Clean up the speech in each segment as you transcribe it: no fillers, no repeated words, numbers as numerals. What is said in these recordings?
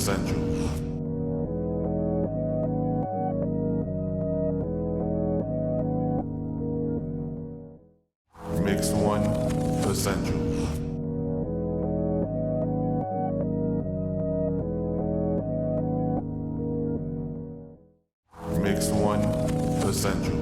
Essential. Mix 1 Essential. Mix 1 Essential.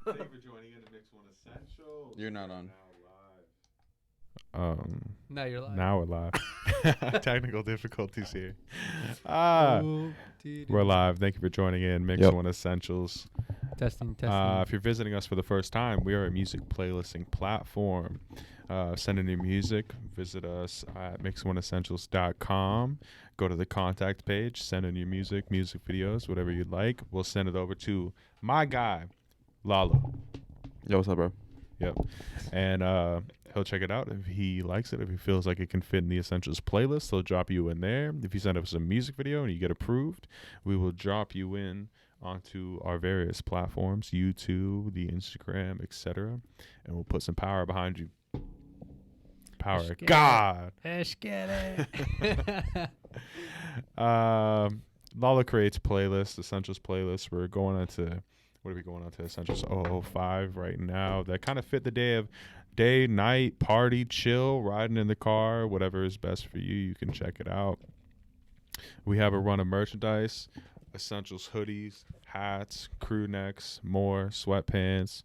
Thank you for joining in to Mix One Essential. You're not on. Now you're live. Now we're live. Technical difficulties here. We're live. Thank you for joining in. Mix One Essentials. Testing. If you're visiting us for the first time, we are a music playlisting platform. Send in your music. Visit us at mix1essentials.com. Go to the contact page. Send in your music videos, whatever you'd like. We'll send it over to my guy, Lalo. Yo, what's up, bro? Yep. And he'll check it out. If he likes it, if he feels like it can fit in the Essentials playlist, he'll drop you in there. If you send us a music video and you get approved, we will drop you in onto our various platforms, YouTube, the Instagram, etc. And we'll put some power behind you. Power of God. Lala creates playlists, Essentials playlists. We're going on to, what are we going on to? Essentials 005 right now. That kind of fit the day, night, party, chill, riding in the car, whatever is best for you. You can check it out. We have a run of merchandise, Essentials hoodies, hats, crew necks, more, sweatpants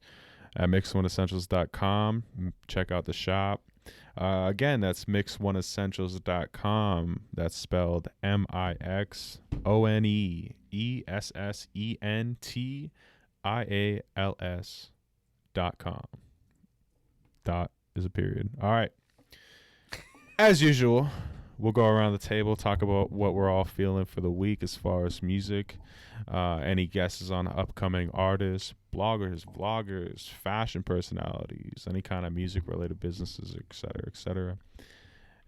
at mix1essentials.com. Check out the shop. Again, that's mix1essentials.com. That's spelled mixonessentials.com. Dot is a period. All right. As usual, we'll go around the table, talk about what we're all feeling for the week as far as music. Any guesses on upcoming artists, bloggers, vloggers, fashion personalities, any kind of music-related businesses, et cetera,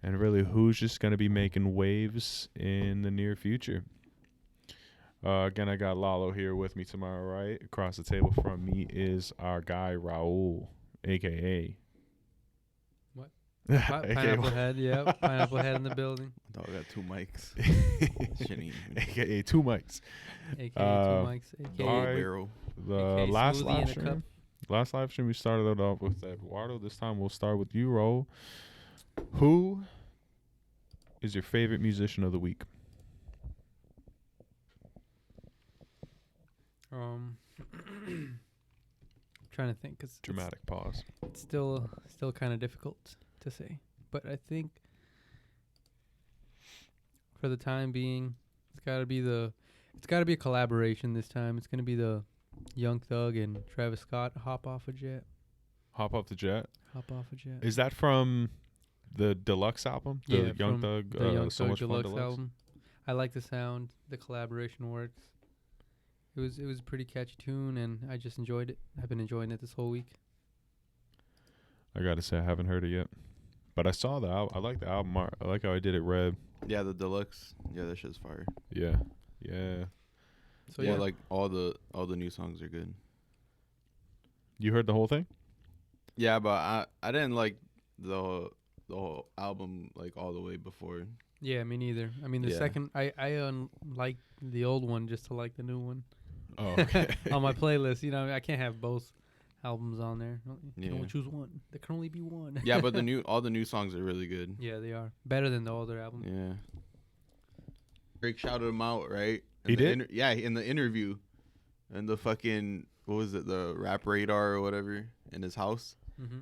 and really who's just going to be making waves in the near future. Again, I got Lalo here with me tomorrow, right? Across the table from me is our guy, Raul, a.k.a. What? Pineapple Head, yep. Pineapple Head in the building. I got two mics. a.k.a. two mics. A.k.a. two mics. A.k.a. Barrel. The AKA last smoothie live in a stream. cup. Last live stream we started it off with Eduardo. This time we'll start with you, Raul. Who is your favorite musician of the week? Trying to think, cause Dramatic pause. it's still kind of difficult to say, but I think for the time being, it's got to be a collaboration this time. It's gonna be the Young Thug and Travis Scott, Hop Off a Jet. Hop Off the Jet. Hop Off a Jet. Is that from the deluxe album? The Young from Thug, the Young So Thug Much Fun Deluxe Deluxe? album. I like the sound. The collaboration works. It was a pretty catchy tune, and I just enjoyed it. I've been enjoying it this whole week. I gotta say I haven't heard it yet, but I saw the album. I like the album art. I like how I did it red. Yeah, the deluxe. Yeah, that shit's fire. Yeah. So yeah, like all the new songs are good. You heard the whole thing? Yeah, but I didn't like the whole album like all the way before. Yeah, me neither. I mean, the second I like the old one just to like the new one. Oh, okay. On my playlist, I can't have both albums on there. You can only Yeah. choose one. There can only be one. Yeah, but all the new songs are really good. Yeah, they are better than the older album. Yeah. Drake shouted him out, right? He did? Yeah, in the interview. And the fucking, what was it, the rap radar or whatever in his house? Mm-hmm.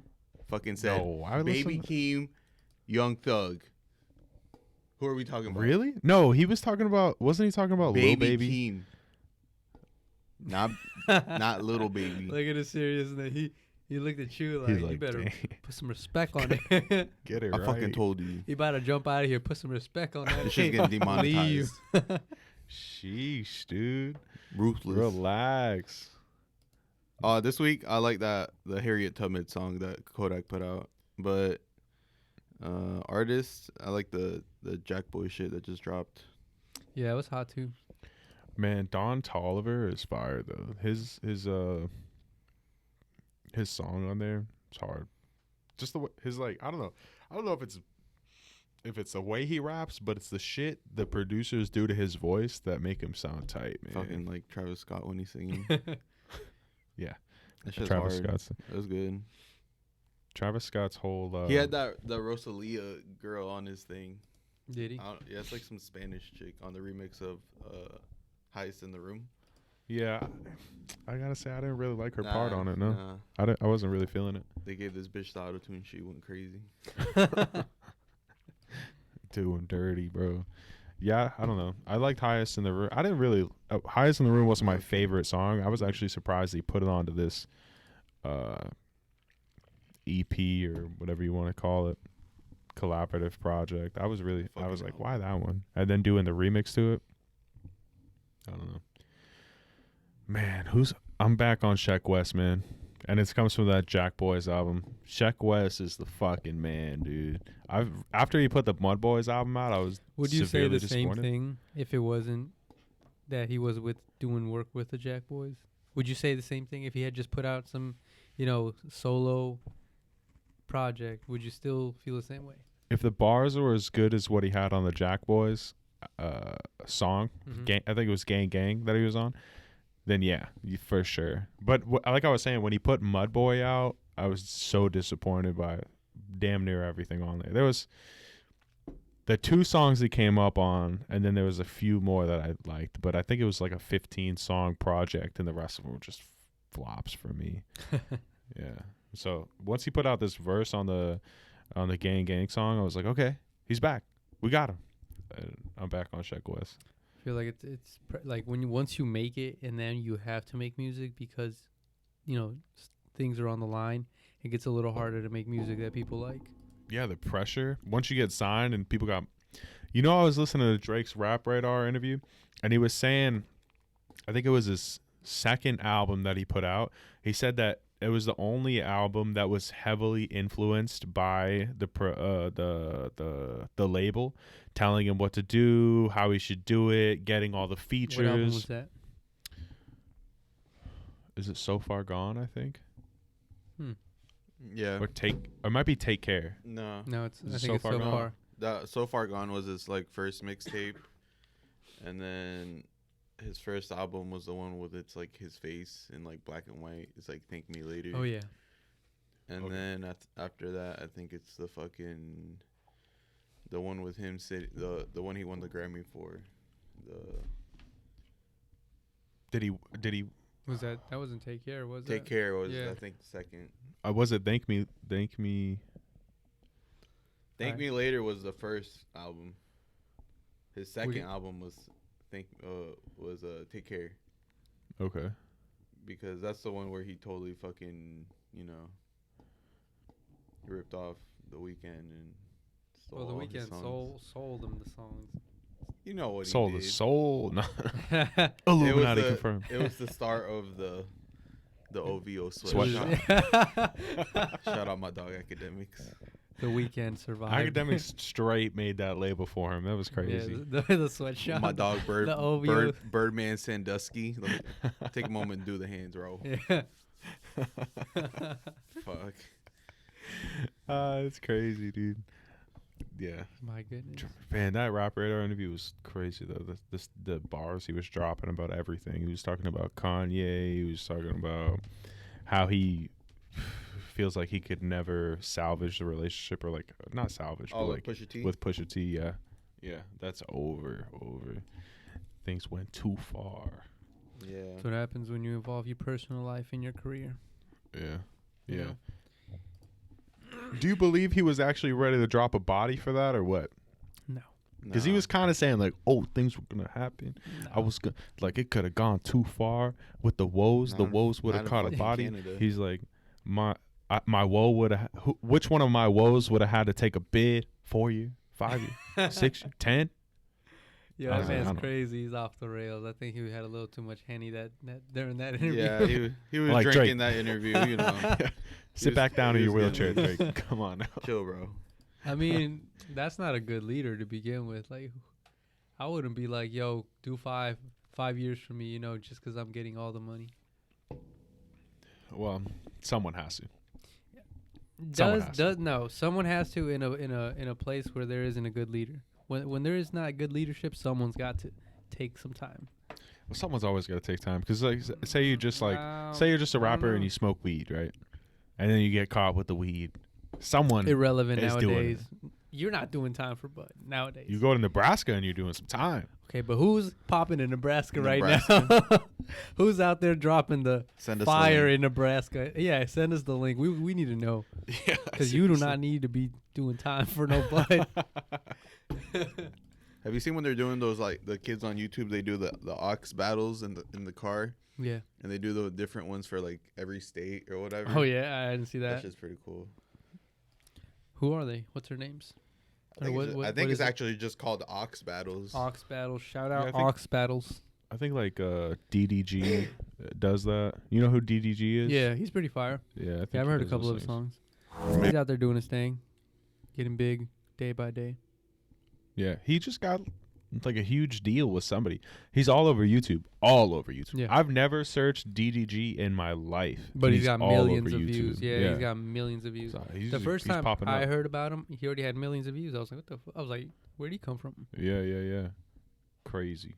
Fucking said, No, I Baby listened. Keem Young Thug. Who are we talking about? Really? No, he was talking about. Wasn't he talking about Lil Baby? Keem. Not Little Baby. Look at the seriousness. He looked at you like, He's you like, better "Dang." put some respect on it. Get it I right. fucking told you. You about to jump out of here. Put some respect on that. This shit's getting demonetized. Leave. Sheesh, dude. Ruthless. Relax. This week I like the Harriet Tubman song that Kodak put out, but artists I like the Jack Boy shit that just dropped. Yeah, it was hot too. Man, Don Toliver is fire though. His song on there, it's hard. Just the way his like, I don't know if it's the way he raps, but it's the shit the producers do to his voice that make him sound tight, man. Fucking like Travis Scott when he's singing. Yeah, That shit's Travis hard. Scott's It was good. Travis Scott's whole. He had the Rosalia girl on his thing. Did he? Yeah, it's like some Spanish chick on the remix of Heist in the Room. Yeah, I gotta say I didn't really like her part on it. No, Nah. I wasn't really feeling it. They gave this bitch the auto-tune. She went crazy. Doing dirty, bro. Yeah, I don't know. I liked Highest in the Room. I didn't really. Highest in the Room wasn't my favorite song. I was actually surprised he put it onto this EP or whatever you want to call it, collaborative project. I was like, why that one? And then doing the remix to it. I don't know. Man, I'm back on Sheck West, man. And it comes from that Jack Boys album. Sheck West is the fucking man, dude. After he put the Mud Boys album out, I was Would you say the same disappointed. thing if it wasn't that he was doing work with the Jack Boys? Would you say the same thing if he had just put out some, solo project? Would you still feel the same way? If the bars were as good as what he had on the Jack Boys song, Mhm. I think it was Gang Gang that he was on, then yeah, for sure. But like I was saying, when he put Mud Boy out, I was so disappointed by damn near everything on there. There was the 2 songs he came up on, and then there was a few more that I liked, but I think it was like a 15-song project, and the rest of them were just flops for me. Yeah. So once he put out this verse on the Gang Gang song, I was like, okay, he's back. We got him. And I'm back on Sheck West. I feel like it's like once you make it and then you have to make music because, things are on the line. It gets a little harder to make music that people like. Yeah, the pressure. Once you get signed and people got... I was listening to Drake's Rap Radar interview, and he was saying, I think it was his second album that he put out. He said that it was the only album that was heavily influenced by the label, telling him what to do, how he should do it, getting all the features. What album was that? Is it So Far Gone, I think? Yeah. Or it might be Take Care. No. No, I think So it's Far So Gone? Far. So Far Gone was his first mixtape, and then his first album was the one with his face in black and white. It's Thank Me Later. Oh yeah. And Okay. then after that, I think it's the one with him the one he won the Grammy for. Did he? Was that wasn't Take Care? Was Take that? Care was Yeah. I think the second. Was it Thank Me? Thank Alright. Me Later was the first album. His second you- album was Take Care, Okay. because that's the one where he totally fucking ripped off The Weeknd and stole Well, The all his Weeknd songs. sold them the songs. You know what Soul he the did. soul. No. It Illuminati was confirmed. It was the start of the OVO Sweatshop. sweatshop. Shout out my dog Academics. The Weeknd survived. Academics straight made that label for him. That was crazy. Yeah, the sweatshop. My dog The OVO. Birdman Sandusky. Let me take a moment and do the hands roll. Yeah. Fuck. It's crazy, dude. Yeah. My goodness. Man, that Rap Radar interview was crazy though. The bars he was dropping about everything. He was talking about Kanye. He was talking about how he feels like he could never salvage the relationship, or not salvage, but with Pusha T? with Pusha T. Yeah, that's over. Things went too far. Yeah. That's what happens when you involve your personal life in your career. Yeah. You Yeah. know? Do you believe he was actually ready to drop a body for that or what? No. Because he was kind of saying like, "Oh, things were gonna happen. I was gonna like it could have gone too far with the woes. The woes would have caught a body." Canada. He's like, my woe would have. Which one of my woes would have had to take a bid? 4 year, 5 year, 6 year, 10? Yeah, I that don't man's know. crazy. He's off the rails. I think he had a little too much Henny that during that interview. Yeah, he was Like drinking Drake. that interview. You know, Sit was- back down in he your was wheelchair, getting- Drake. Come on now. chill, bro. I mean, that's not a good leader to begin with. Like, I wouldn't be like, "Yo, do 5 years for me," you know, just because I'm getting all the money. Well, someone has to. Someone has to. Someone has to in a place where there isn't a good leader. When there is not good leadership, someone's got to take some time. Well, someone's always got to take time because, like, say you're just a rapper and you smoke weed, right? And then you get caught with the weed. Someone Irrelevant is doing nowadays. You're not doing time for Bud nowadays. You go to Nebraska and you're doing some time. Okay, but who's popping in Nebraska right now? Who's out there dropping the Send us fire the link. in Nebraska? Yeah, send us the link. We need to know Yeah, because you do not need to be doing time for no Bud. Have you seen when they're doing those, like the kids on YouTube? They do the ox battles in the car, Yeah. and they do the different ones for like every state or whatever. Oh yeah, I didn't see That's that. just pretty cool. Who are they? What's their names? I think, Or it's, what I think is it's it? actually just called ox battles. Ox battles. Shout Yeah, out I think- Ox battles. I think like DDG does that. You know who DDG is? Yeah, he's pretty fire. Yeah, I think Yeah, I've he heard a does couple of those his things. songs. He's out there doing his thing, getting big day by day. Yeah, he just got like a huge deal with somebody. He's all over YouTube. All over YouTube. Yeah. I've never searched DDG in my life. But he's got all millions over of YouTube. views. Yeah, he's got millions of views. So he's The first time popping I up. heard about him, he already had millions of views. I was like, what the fuck? I was like, where'd he come from? Yeah. Crazy.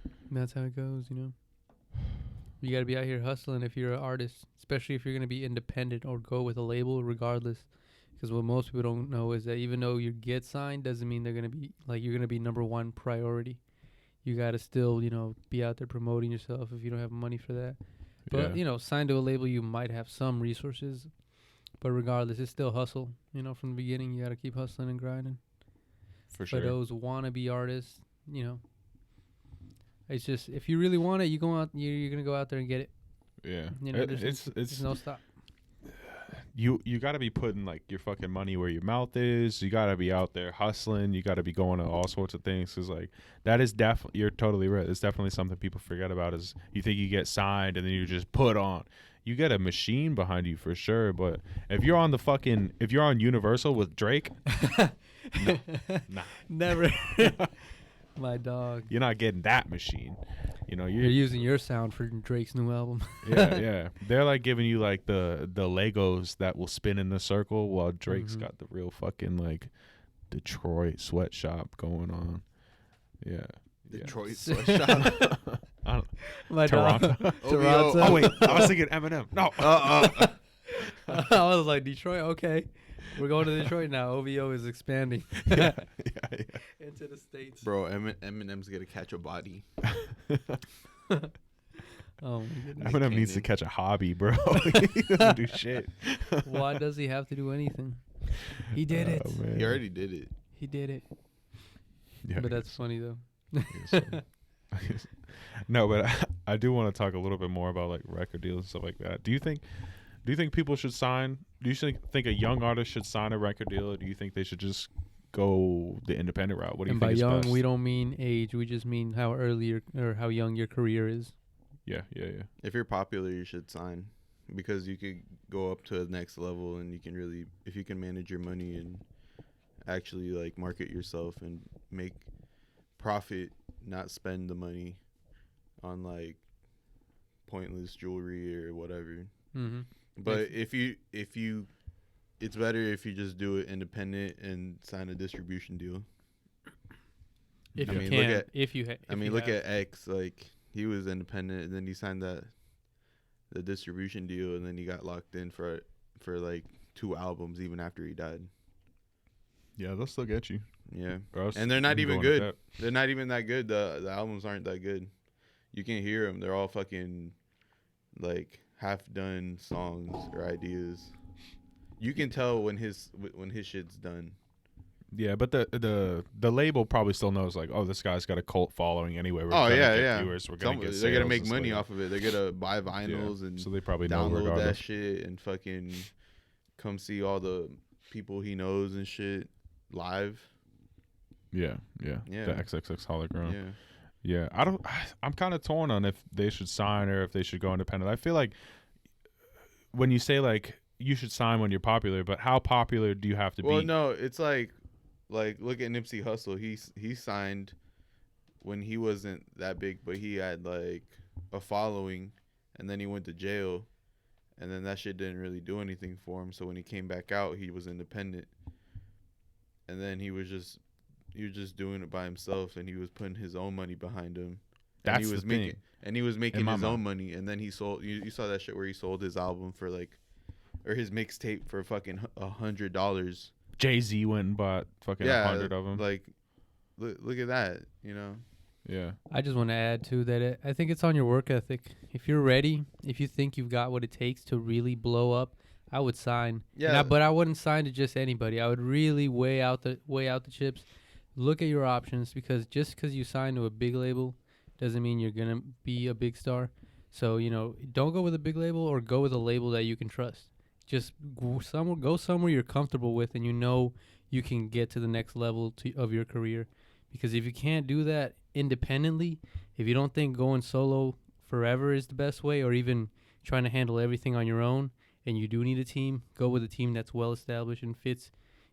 And that's how it goes, you know. You got to be out here hustling if you're an artist, especially if you're going to be independent or go with a label regardless. Because what most people don't know is that even though you get signed, doesn't mean they're going to be, like, you're going to be number one priority. You got to still, you know, be out there promoting yourself if you don't have money for that. But, Yeah. you know, signed to a label, you might have some resources. But regardless, it's still hustle. You know, from the beginning, you got to keep hustling and grinding. For For sure. those wannabe artists, you know, it's just, if you really want it, you go out, you're going to go out there and get it. Yeah. You know, It's there's no stop. you got to be putting like your fucking money where your mouth is. You got to be out there hustling. You got to be going to all sorts of things. Cause like that is definitely, you're totally right. It's definitely something people forget about is you think you get signed and then you just put on. You get a machine behind you for sure. But if you're on if you're on Universal with Drake, nah. Never. My dog. You're not getting that machine. You know, You're using your sound for Drake's new album. yeah. They're like giving you like the Legos that will spin in a circle while Drake's got the real fucking like Detroit sweatshop going on. Yeah. Detroit sweatshop. I don't, My Toronto. dog. OVO. Toronto. oh wait, I was thinking Eminem. No. I was like, Detroit? Okay. We're going to Detroit now. OVO is expanding yeah. into the States. Bro, Eminem's gonna catch a body. Oh, my goodness. Eminem needs to catch a hobby, bro. He doesn't do shit. Why does he have to do anything? He did it. Oh, man. He already did it. He did it. Yeah, But that's funny, though. No, but I do want to talk a little bit more about like record deals and stuff like that. Do you think people should sign? Do you think a young artist should sign a record deal, or do you think they should just go the independent route? What do you And think by is young, best? we don't mean age. We just mean how early or how young your career is. Yeah. If you're popular, you should sign, because you could go up to the next level, and you can really, if you can manage your money and actually like market yourself and make profit, not spend the money on like pointless jewelry or whatever. Mm-hmm. But if you it's better if you just do it independent and sign a distribution deal. If I you mean, can, look at- if you Look at X, like he was independent and then he signed the distribution deal, and then he got locked in for like 2 albums even after he died. Yeah, they'll still get you. Yeah. Or else And they're not you even go into good. debt. They're not even that good. The albums aren't that good. You can hear them. They're all fucking like half done songs or ideas. You can tell when his shit's done. Yeah, but the label probably still knows like, oh, this guy's got a cult following anyway. We're gonna get viewers. We're gonna get sales. They're gonna make money off of it. They're gonna buy vinyls and so they probably know download regardless. that shit and fucking come see all the people he knows and shit live. Yeah. The XXX hologram. Yeah. I'm kind of torn on if they should sign or if they should go independent. I feel like when you say like you should sign when you're popular, but how popular do you have to be? Well, no, it's like look at Nipsey Hussle. He signed when he wasn't that big, but he had like a following, and then he went to jail, and then that shit didn't really do anything for him. So when he came back out, he was independent, and then he was just doing it by himself, and he was putting his own money behind him. That's he was the making, thing. And he was making his own money, and then he sold. You saw that shit where he sold his album for like, or his mixtape for fucking $100. Jay-Z went and bought fucking 100 of them. Like, look at that, you know. Yeah. I just want to add too that I think it's on your work ethic. If you're ready, if you think you've got what it takes to really blow up, I would sign. Yeah. But I wouldn't sign to just anybody. I would really weigh out the chips. Look at your options, because just because you sign to a big label doesn't mean you're gonna be a big star. So don't go with a big label, or go with a label that you can trust. Just go somewhere you're comfortable with, and you can get to the next level of your career. Because if you can't do that independently, if you don't think going solo forever is the best way, or even trying to handle everything on your own, and you do need a team, go with a team that's well established and fits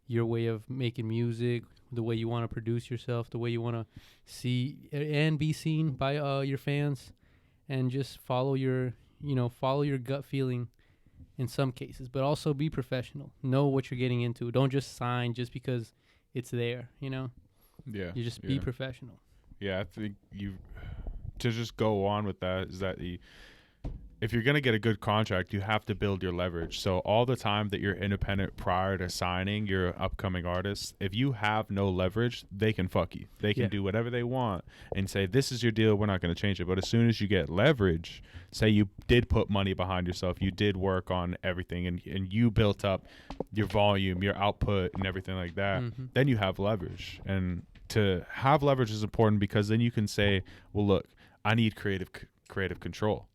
your way of making music, the way you want to produce yourself, the way you want to see and be seen by your fans, and just follow your gut feeling in some cases, but also be professional. Know what you're getting into. Don't just sign just because it's there, Yeah. You just be professional. Yeah, I think to just go on with that is that if you're going to get a good contract, you have to build your leverage. So all the time that you're independent prior to signing your upcoming artist, if you have no leverage, they can fuck you. They can do whatever they want and say, this is your deal, we're not going to change it. But as soon as you get leverage, say you did put money behind yourself, you did work on everything, and you built up your volume, your output, and everything like that, then you have leverage. And to have leverage is important, because then you can say, well, look, I need creative control.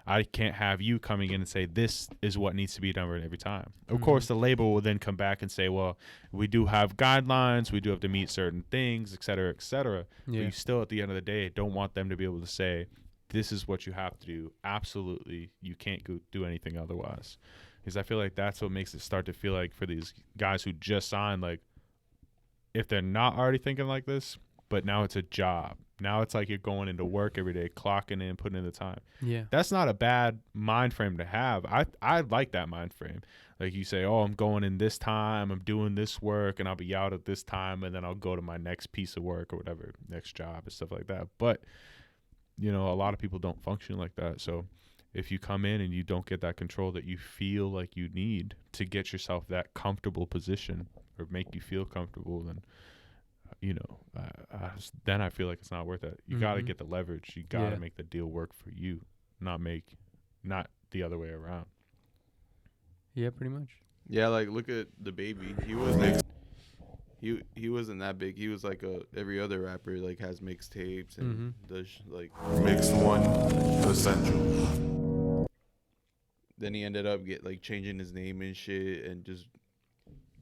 I can't have you coming in and say, this is what needs to be done every time. Of course, the label will then come back and say, well, we do have guidelines. We do have to meet certain things, et cetera, et cetera. Yeah. But you still, at the end of the day, don't want them to be able to say, this is what you have to do. Absolutely, you can't do anything otherwise. Because I feel like that's what makes it start to feel like, for these guys who just signed, like, if they're not already thinking like this, but now it's a job. Now it's like you're going into work every day, clocking in, putting in the time. Yeah. That's not a bad mind frame to have. I like that mind frame. Like, you say, oh, I'm going in this time, I'm doing this work, and I'll be out at this time, and then I'll go to my next piece of work or whatever, next job and stuff like that. But, a lot of people don't function like that. So if you come in and you don't get that control that you feel like you need to get yourself that comfortable position, or make you feel comfortable, then then I feel like it's not worth it. You got to get the leverage. You got to make the deal work for you, not the other way around. Yeah, pretty much. Yeah, like, look at the Baby. He wasn't that big. He was like every other rapper, like, has mixtapes and does like Mixed One Essential. Then he ended up changing his name and shit, and just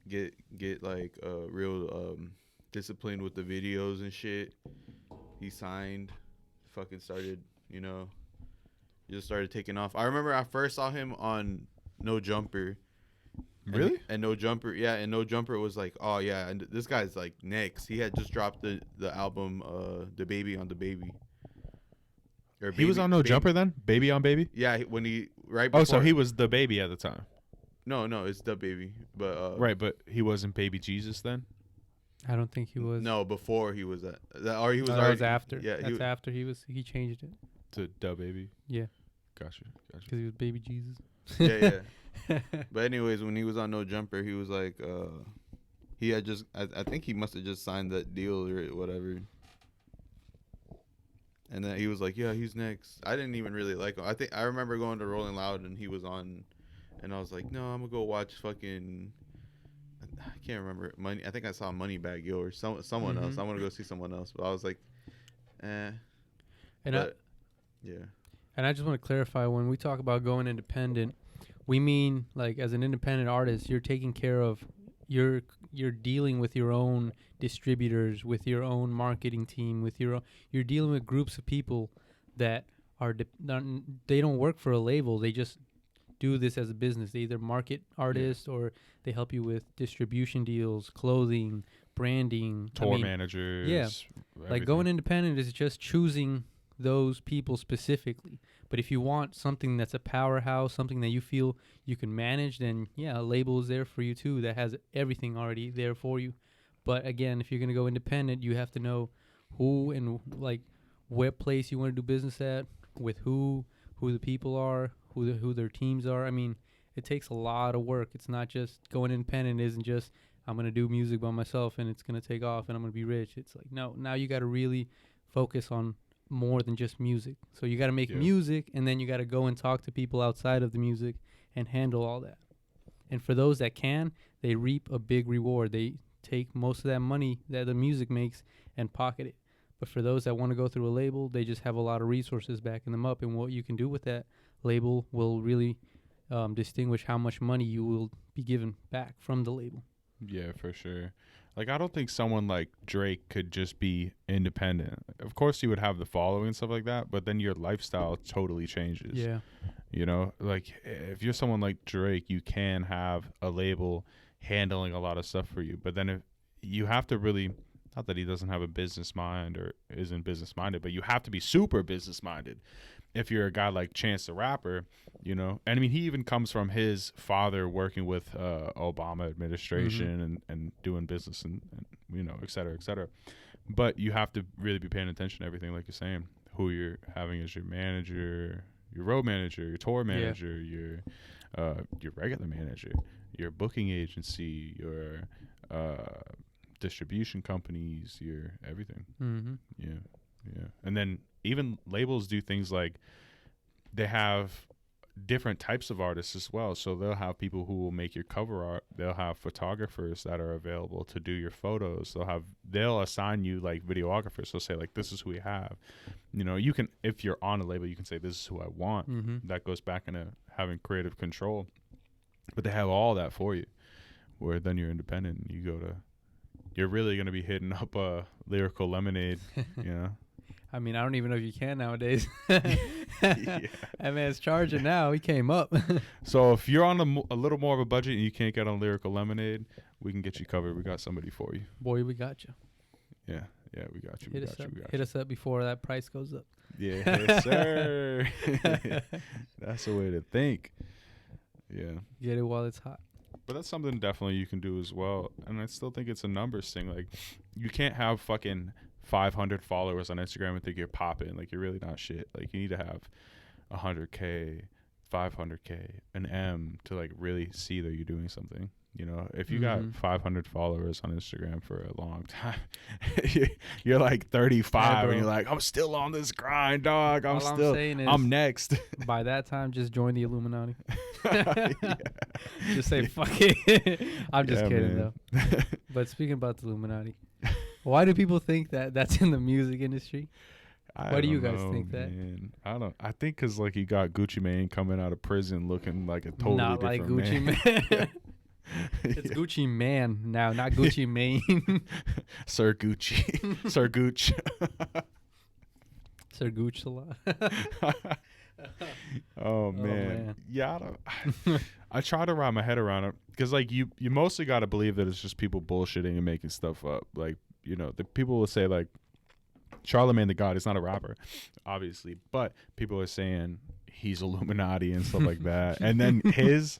get like real disciplined with the videos and shit. He signed, fucking started, he just started taking off. I remember I first saw him on No Jumper. Really? And No Jumper, yeah, and No Jumper was like, oh yeah, and this guy's like next. He had just dropped the album The Baby on the Baby. He was on No Jumper then? Baby on Baby? Yeah, when he right before. Oh, so he was the Baby at the time. No, it's The Baby, but right, but he wasn't Baby Jesus then? I don't think he was. No, before he was or he was. That was after. Yeah, that's after he changed it to Da Baby. Yeah. Gotcha. Because he was Baby Jesus. Yeah. But anyways, when he was on No Jumper, he was like, he had just, I think he must have just signed that deal or whatever. And then he was like, yeah, he's next. I didn't even really like him. I remember going to Rolling Loud, and he was on, And I was like, no, I'm gonna go watch fucking. I can't remember money. I think I saw Moneybag Yo or someone else. I want to go see someone else, but I was like, eh. And But, yeah. And I just want to clarify, when we talk about going independent, we mean like as an independent artist, you're taking care of you're dealing with your own distributors, with your own marketing team, with your own, you're dealing with groups of people that are they don't work for a label. They just do this as a business. They either market artists or they help you with distribution deals, clothing, branding, Tour managers. Yeah. Everything. Like going independent is just choosing those people specifically. But if you want something that's a powerhouse, something that you feel you can manage, then yeah, a label is there for you too that has everything already there for you. But again, if you're going to go independent, you have to know who and like what place you want to do business at, with who the people are, who their teams are. I mean, it takes a lot of work. It's not just going independent. Isn't just I'm going to do music by myself and it's going to take off and I'm going to be rich. It's like, no, now you got to really focus on more than just music. So you got to make music, and then you got to go and talk to people outside of the music and handle all that. And for those that can, they reap a big reward. They take most of that money that the music makes and pocket it. But for those that want to go through a label, they just have a lot of resources backing them up, and what you can do with that label will really distinguish how much money you will be given back from the label. Yeah, for sure. Like, I don't think someone like Drake could just be independent. Of course, you would have the following and stuff like that, but then your lifestyle totally changes. Yeah. You know, like, if you're someone like Drake, you can have a label handling a lot of stuff for you. But then if you have to really, not that he doesn't have a business mind or isn't business minded, but you have to be super business minded. If you're a guy like Chance the Rapper, you know, and I mean, he even comes from his father working with Obama administration and doing business and, you know, et cetera, et cetera. But you have to really be paying attention to everything, like you're saying, who you're having as your manager, your road manager, your tour manager, your regular manager, your booking agency, your distribution companies, your everything. Mm-hmm. Yeah. And then even labels do things like they have different types of artists as well. So they'll have people who will make your cover art. They'll have photographers that are available to do your photos. They'll assign you like videographers. They'll say like, this is who we have. You know, you can, if you're on a label, you can say, this is who I want. Mm-hmm. That goes back into having creative control. But they have all that for you. Where then you're independent and you're really going to be hitting up Lyrical Lemonade, you know? I mean, I don't even know if you can nowadays. Yeah. That man's charging now. He came up. So if you're on a little more of a budget and you can't get on Lyrical Lemonade, we can get you covered. We got somebody for you. Boy, we got you. Yeah, we got you. Hit us up before that price goes up. Yeah, yes, sir. That's the way to think. Yeah. Get it while it's hot. But that's something definitely you can do as well. And I still think it's a numbers thing. Like, you can't have fucking 500 followers on Instagram and think you're popping. Like, you're really not shit. Like, you need to have 100K, 500K, an M to, like, really see that you're doing something. You know, if you got 500 followers on Instagram for a long time, you're like 35 and you're like, I'm still on this grind, dog. I'm next. By that time, just join the Illuminati. Yeah. Just say, fuck it. I'm just kidding, man. though. But speaking about the Illuminati, why do people think that that's in the music industry? Why do you guys think that? I think because, like, you got Gucci Mane coming out of prison looking like a totally not different like Gucci Mane. It's Gucci Man now, not Gucci Mane. Sir Gucci. Sir Gooch. Sir Gooch a lot. Oh man. Yeah, I try to wrap my head around it because, like, you mostly got to believe that it's just people bullshitting and making stuff up. Like, you know, the people will say, like, Charlamagne the God is not a rapper, obviously, but people are saying he's Illuminati and stuff like that. And then his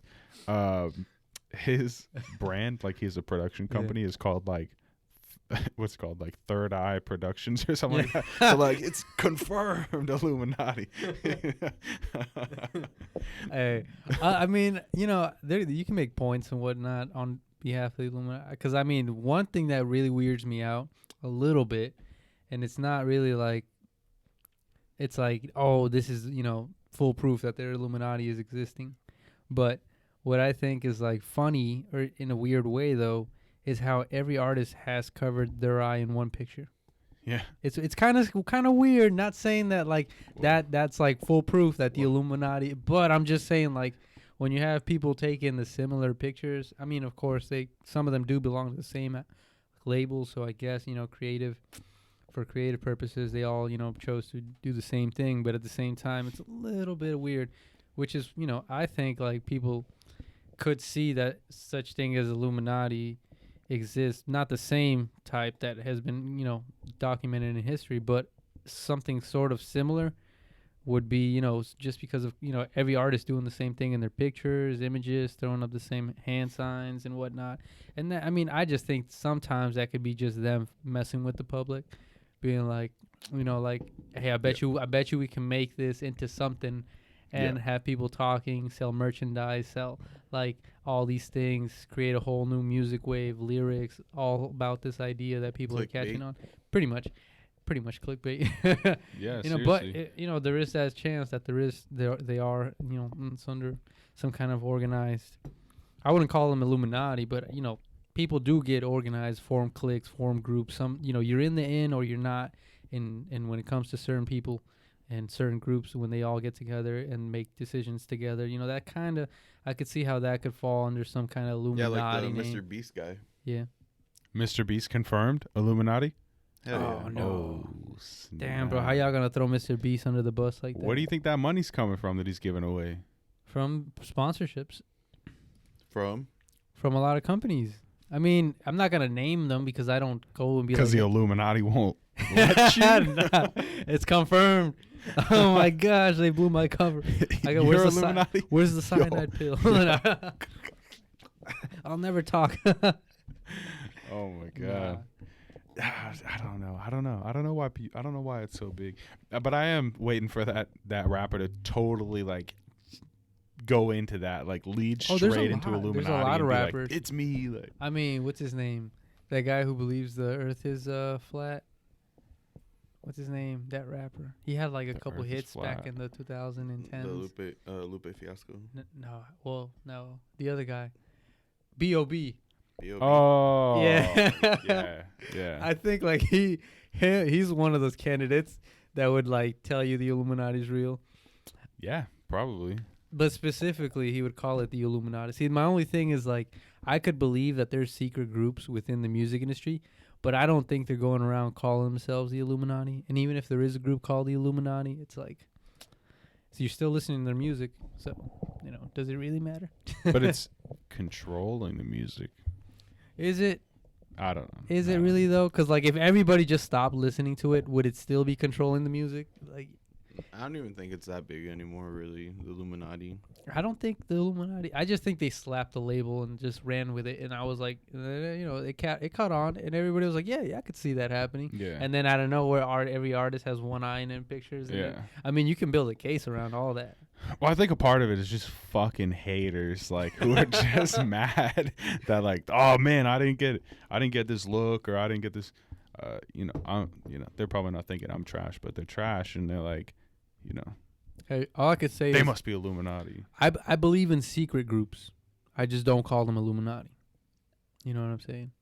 brand, like, he's a production company, is called like what's called like Third Eye Productions or something like that. So, like, it's confirmed Illuminati. Hey, I mean, you know, you can make points and whatnot on behalf of the Illuminati. Because, I mean, one thing that really weirds me out a little bit, and it's not really like, it's like, oh, this is, you know, full proof that their Illuminati is existing. But what I think is like funny or in a weird way though is how every artist has covered their eye in one picture. Yeah. It's kind of weird. Not saying that like that's like foolproof that the Illuminati, but I'm just saying like when you have people taking the similar pictures. I mean, of course, some of them do belong to the same label, so I guess for creative purposes, they all chose to do the same thing. But at the same time, it's a little bit weird, which is I think like people could see that such thing as Illuminati exists, not the same type that has been documented in history, but something sort of similar would be just because of every artist doing the same thing in their pictures, images, throwing up the same hand signs and whatnot. And that, I mean, I just think sometimes that could be just them messing with the public, being like like, hey, I bet you we can make this into something and have people talking, sell merchandise, sell like all these things, create a whole new music wave, lyrics, all about this idea that people are catching on. Pretty much clickbait. Yeah, but there is that chance that they are it's under some kind of organized. I wouldn't call them Illuminati, but people do get organized, form cliques, form groups. Some you're in the in or you're not. And when it comes to certain people and certain groups, when they all get together and make decisions together, that kind of, I could see how that could fall under some kind of Illuminati. Yeah, like the name. Mr. Beast guy. Yeah. Mr. Beast confirmed Illuminati. Hell yeah. No. Damn, bro, how y'all gonna throw Mr. Beast under the bus like that? What do you think that money's coming from that he's giving away? From sponsorships. From a lot of companies. I mean, I'm not gonna name them because I don't go and be like, because the Illuminati won't let you. Nah, it's confirmed. Oh my gosh, they blew my cover. You're Illuminati? Where's the cyanide pill? I'll never talk. Oh my god. I don't know. I don't know why. I don't know why it's so big. But I am waiting for that rapper to totally like go into that, like lead straight into Illuminati. There's a lot of rappers. Like, it's me. Like, I mean, what's his name? That guy who believes the Earth is flat. What's his name? That rapper. He had like a couple hits back in the 2010s. The Lupe Fiasco. No. The other guy. B.O.B. oh yeah. yeah. I think like he's one of those candidates that would like tell you the Illuminati's real. Yeah, probably. But specifically, he would call it the Illuminati. See, my only thing is like I could believe that there's secret groups within the music industry, but I don't think they're going around calling themselves the Illuminati. And even if there is a group called the Illuminati, it's like, so you're still listening to their music. So, does it really matter? But it's controlling the music. Is it? I don't know. Is it really though? Because like, if everybody just stopped listening to it, would it still be controlling the music? Like, I don't even think it's that big anymore, really. The Illuminati. I don't think the Illuminati. I just think they slapped the label and just ran with it. And I was like, it caught on, and everybody was like, yeah, I could see that happening. Yeah. And then out of nowhere, every artist has one eye in pictures. Yeah. I mean, you can build a case around all that. Well, I think a part of it is just fucking haters, like who are just mad that like, oh man, I didn't get this look, or I didn't get this. They're probably not thinking I'm trash, but they're trash, and they're like, Hey, all I could say they is must be Illuminati. I believe in secret groups. I just don't call them Illuminati. You know what I'm saying?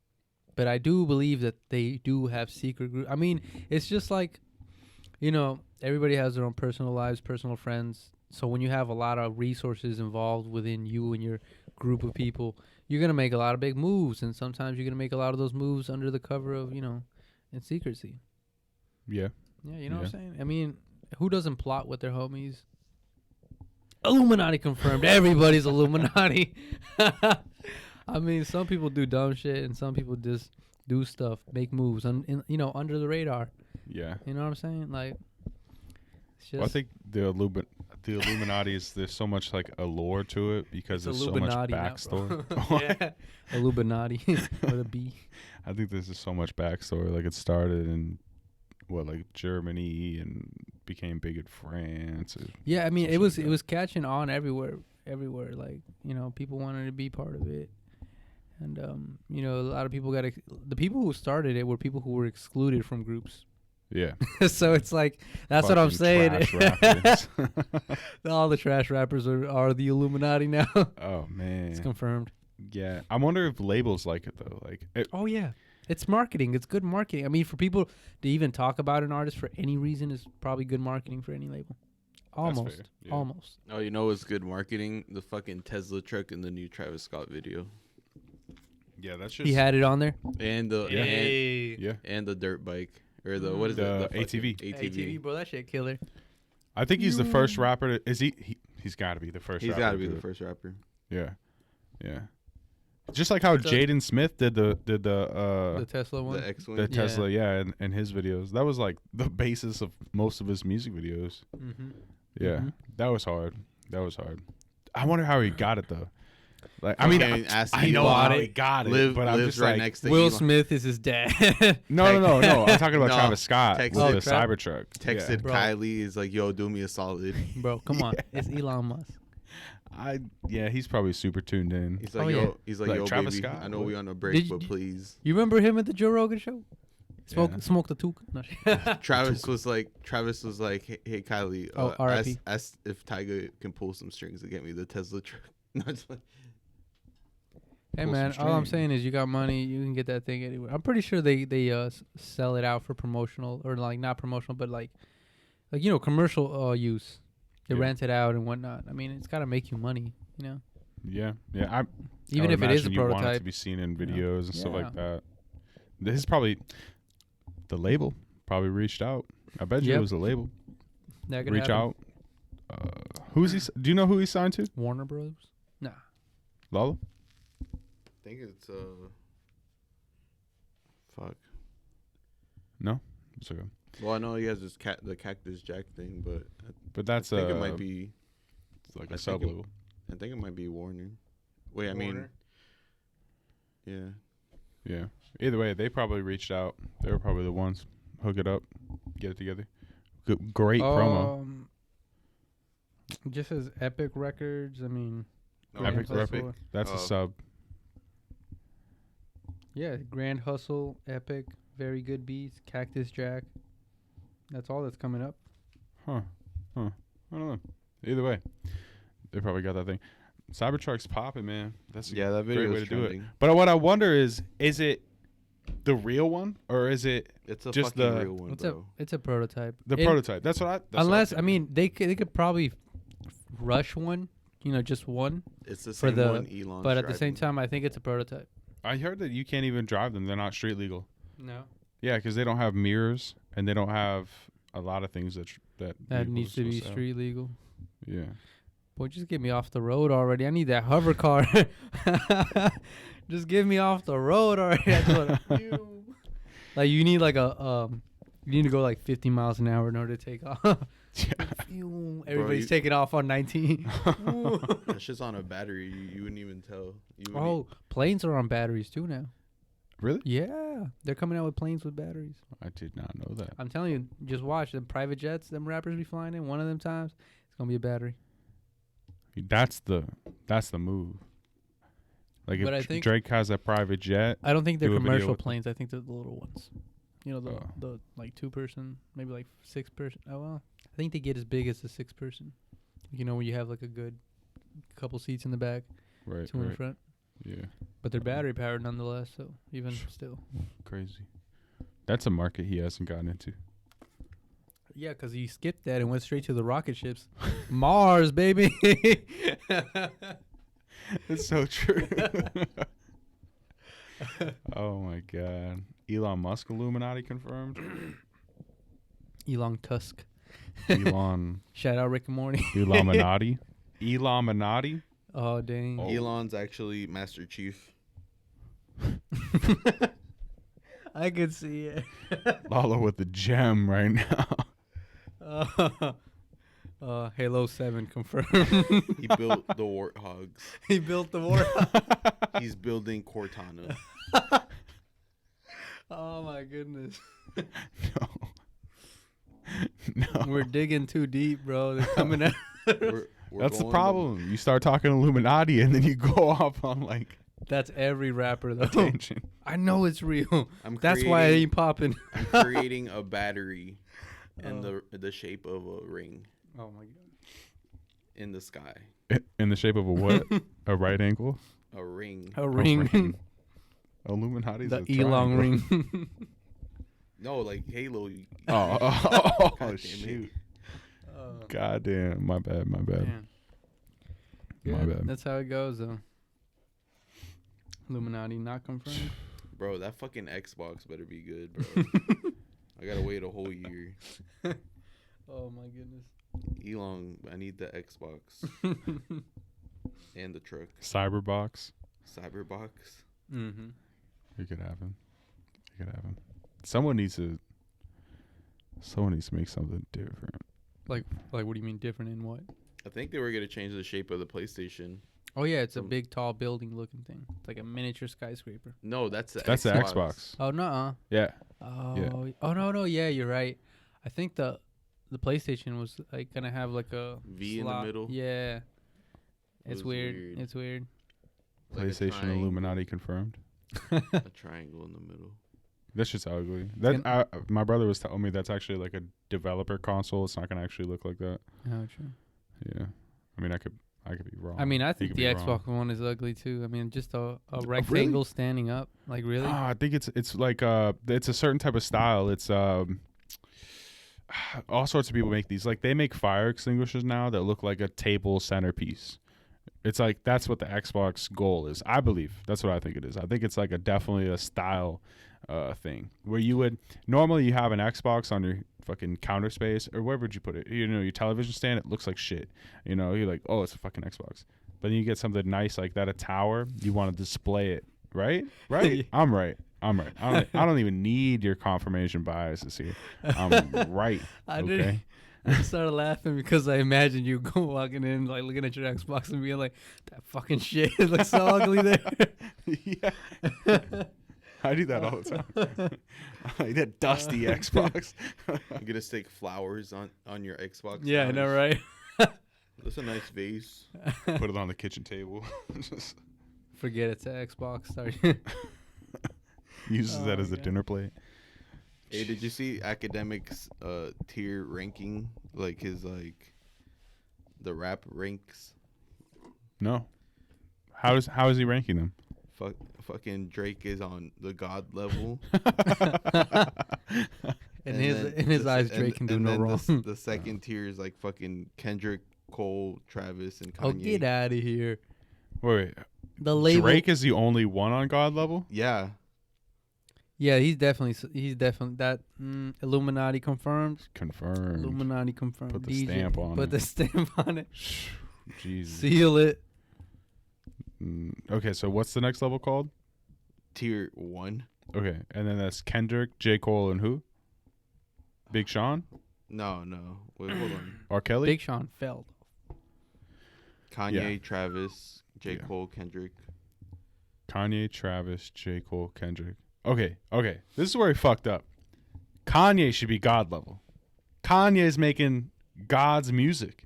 But I do believe that they do have secret groups. I mean, it's just like, everybody has their own personal lives, personal friends. So when you have a lot of resources involved within you and your group of people, you're going to make a lot of big moves. And sometimes you're going to make a lot of those moves under the cover of, in secrecy. Yeah. Yeah, what I'm saying? I mean, who doesn't plot with their homies? Illuminati confirmed. Everybody's Illuminati. I mean, some people do dumb shit, and some people just do stuff, make moves, under the radar. Yeah. You know what I'm saying? Like, it's just. Well, I think the Illuminati is, there's so much like allure to it because there's so much backstory. Yeah, Illuminati with a B. I think there's just so much backstory. Like it started in Germany and became big in France. Yeah, I mean it was catching on everywhere. Like people wanted to be part of it, and a lot of people the people who started it were people who were excluded from groups. Yeah. So it's like that's what I'm Fucking saying. trash rappers. All the trash rappers are the Illuminati now. Oh man. It's confirmed. Yeah. I wonder if labels like it though. Like, Oh yeah, it's marketing. It's good marketing. I mean, for people to even talk about an artist for any reason is probably good marketing for any label. Almost, fair, yeah. almost. Oh, you know what's good marketing? The fucking Tesla truck in the new Travis Scott video, yeah, that's just He had it on there. and the yeah. and the dirt bike or the what is The it? The fucking ATV. ATV. bro, that shit killer. I think he's the first rapper. Is he's got to be the first. He's rapper got to to be do the it. first rapper. Yeah. Yeah. Just like how So- Jaden Smith did the The Tesla one. The X-wing. the Yeah. Tesla, yeah, and his videos. That was like the basis of most of his music videos. Mm-hmm. Yeah, Mhm. that was hard. That was hard. I wonder how he got it though. Like, I mean, Okay, ask I him. know bought how it. he got it, Live, but I'm lives just right like, next to Will Elon. Smith is his dad. no. I'm talking about No, Travis Scott with texted- the Cybertruck. Texted Bro. Kylie is like, "Yo, do me a solid." Bro, come on. It's Elon Musk. Yeah, he's probably super tuned in. He's like, Oh, "Yo, yeah. he's like, Like yo, Travis baby, Scott? I know we on a Did break, you- but please." You remember him at the Joe Rogan show? Yeah. Smoke the took. No. Travis was like, "Hey Kylie, Oh, R.I.P. ask if Tyga can pull some strings to get me the Tesla truck." No, just like, Hey Pull man, some all I'm string. saying is you got money, you can get that thing anywhere. I'm pretty sure they sell it out for promotional or like not promotional, but like commercial use. They Yeah. rent it out and whatnot. I mean, it's got to make you money, Yeah. even I if would it is a imagine you want it to prototype. be seen in Yeah. videos and stuff Yeah. like that. This is probably the label. Probably reached out. I bet you Yep. it was the label. That could Reach happen. out. Who's he? Do you know who he signed to? Warner Bros. Nah. Lalo? I think it's fuck. No. It's okay. Well, I know he has this the Cactus Jack thing, but But that's I think it might be. it's like I a think sub it- label. I think it might be Warner. Wait, I mean, Warner? yeah. Yeah. Either way, they probably reached out. They were probably the ones. Hook it up. Get it together. Great promo. Just as Epic Records. I mean, Oh, Epic Grand Record. Hustle. That's a Oh. sub. Yeah, Grand Hustle, Epic, Very Good Beats, Cactus Jack. That's all that's coming up. Huh. I don't know. Either way, they probably got that thing. Cybertruck's popping, man. That's a Yeah, that video way is to do it. trending. But what I wonder is it the real one or is it It's a Just fucking the- real one, It's bro. a prototype. the It- prototype? That's what I. That's what Unless I'm I mean they could probably rush one, just one. It's the for same the- one Elon. But at the same time, I think it's a prototype. I heard that you can't even drive them. They're not street legal. No, Yeah, because they don't have mirrors and they don't have a lot of things that that vehicles needs to will be sell. street legal. Yeah. Boy, just get me off the road already. I need that hover car. Just get me off the road already. That's what like you need like you need to go like 50 miles an hour in order to take off. Everybody's you- taking off on 19. That shit's on a battery. You wouldn't even tell. You wouldn't Oh, planes are on batteries too now. Really? Yeah, they're coming out with planes with batteries. I did not know that. I'm telling you, just watch the private jets. Them rappers be flying in. One of them times, it's gonna be a battery. That's the move. Like But I if think- Drake has a private jet, I don't think they're Do a video commercial with them. planes. I think they're the little ones. The Oh. the like 2-person, maybe like 6-person. Oh well, I think they get as big as the 6-person. When you have like a good couple seats in the back, right? 2 in the Right. front. Yeah. But they're battery powered nonetheless. So even still, Crazy. That's a market he hasn't gotten into. yeah, because he skipped that and went straight to the rocket ships. Mars, baby. It's so true. Oh my god. Elon Musk Illuminati confirmed. Elon Tusk. Elon Shout out Rick and Morty. Illuminati. Illuminati. Oh dang. Oh. Elon's actually Master Chief. I could see it. Lalo with the gem right now. Halo 7 confirmed. He built the Warthogs. He built the war. He's building Cortana. Oh my goodness. No. No. We're digging too deep, bro. They're coming out. We're That's the going problem. You start talking Illuminati and then you go off on like That's every rapper though. a tangent. I know it's real. I'm That's why it ain't popping. I'm creating a battery in the shape of a ring Oh my god. in the sky. In the shape of a what? A right angle? A ring. A ring. Illuminati's The a Elon triangle. ring. No, like Halo. Oh, God damn it. shoot. God damn. My bad. My bad. Man. My Good. bad. That's how it goes, though. Illuminati not confirmed. Bro, that fucking Xbox better be good, bro. I gotta wait a whole year. Oh my goodness. Elon, I need the Xbox and the truck. Cyberbox. Cyberbox. Mm-hmm. It could happen. It could happen. Someone needs to make something different. Like what do you mean different in what? I think they were gonna change the shape of the PlayStation. Oh yeah, it's a big, tall building looking thing. It's like a miniature skyscraper. No, that's the That's the Xbox. Oh no. Yeah. Oh. Oh no. Yeah, you're right. I think the PlayStation was like gonna have like a V in the slot. middle. Yeah. It It's was weird. weird. It's weird. Like a PlayStation triangle. Illuminati confirmed. A triangle in the middle. That's just ugly. That my brother was telling me that's actually like a developer console. It's not gonna actually look like that. Oh, true. Yeah. I mean, I could be wrong. I mean, I He think could the be Xbox wrong. one is ugly too. I mean, just a rectangle standing up. Like really? I think it's like it's a certain type of style. It's all sorts of people make these. Like they make fire extinguishers now that look like a table centerpiece. It's like that's what the Xbox goal is. I believe that's what I think it is. I think it's like definitely a style thing where you would normally you have an Xbox on your fucking counter space or where would you put it? You know, your television stand. It looks like shit. You know, you're like, oh, it's a fucking Xbox. But then you get something nice like that, a tower. You want to display it, right? Right. I'm right. I don't even need your confirmation biases here. I'm right. Okay. I just started laughing because I imagined you go walking in, like looking at your Xbox and being like, "That fucking shit it looks so ugly there." Yeah. I do that all the time. Like that dusty Xbox. You gonna stick flowers on your Xbox? Yeah, I know, right? That's a nice vase. Put it on the kitchen table. Forget it's an Xbox. Sorry. Uses that as a God. dinner plate. Hey, did you see academics tier ranking? Like his the rap ranks. No. How is he ranking them? Fucking Drake is on the God level. In his eyes, Drake can do no wrong. The second tier is like fucking Kendrick, Cole, Travis, and Kanye. Oh, get out of here! Wait. The label. Drake is the only one on God level? Yeah. Yeah, he's definitely that Illuminati confirmed. Confirmed. Illuminati confirmed. Put the stamp on Put it. the stamp on it. Jesus. Seal it. Okay, so what's the next level called? Tier 1. Okay, and then that's Kendrick, J. Cole, and who? Big Sean? No. Wait, hold on. R. Kelly? Big Sean fell. Kanye, Yeah. Travis, J. Yeah. Cole, Kendrick. Kanye, Travis, J. Cole, Kendrick. Okay. This is where he fucked up. Kanye should be God level. Kanye is making God's music.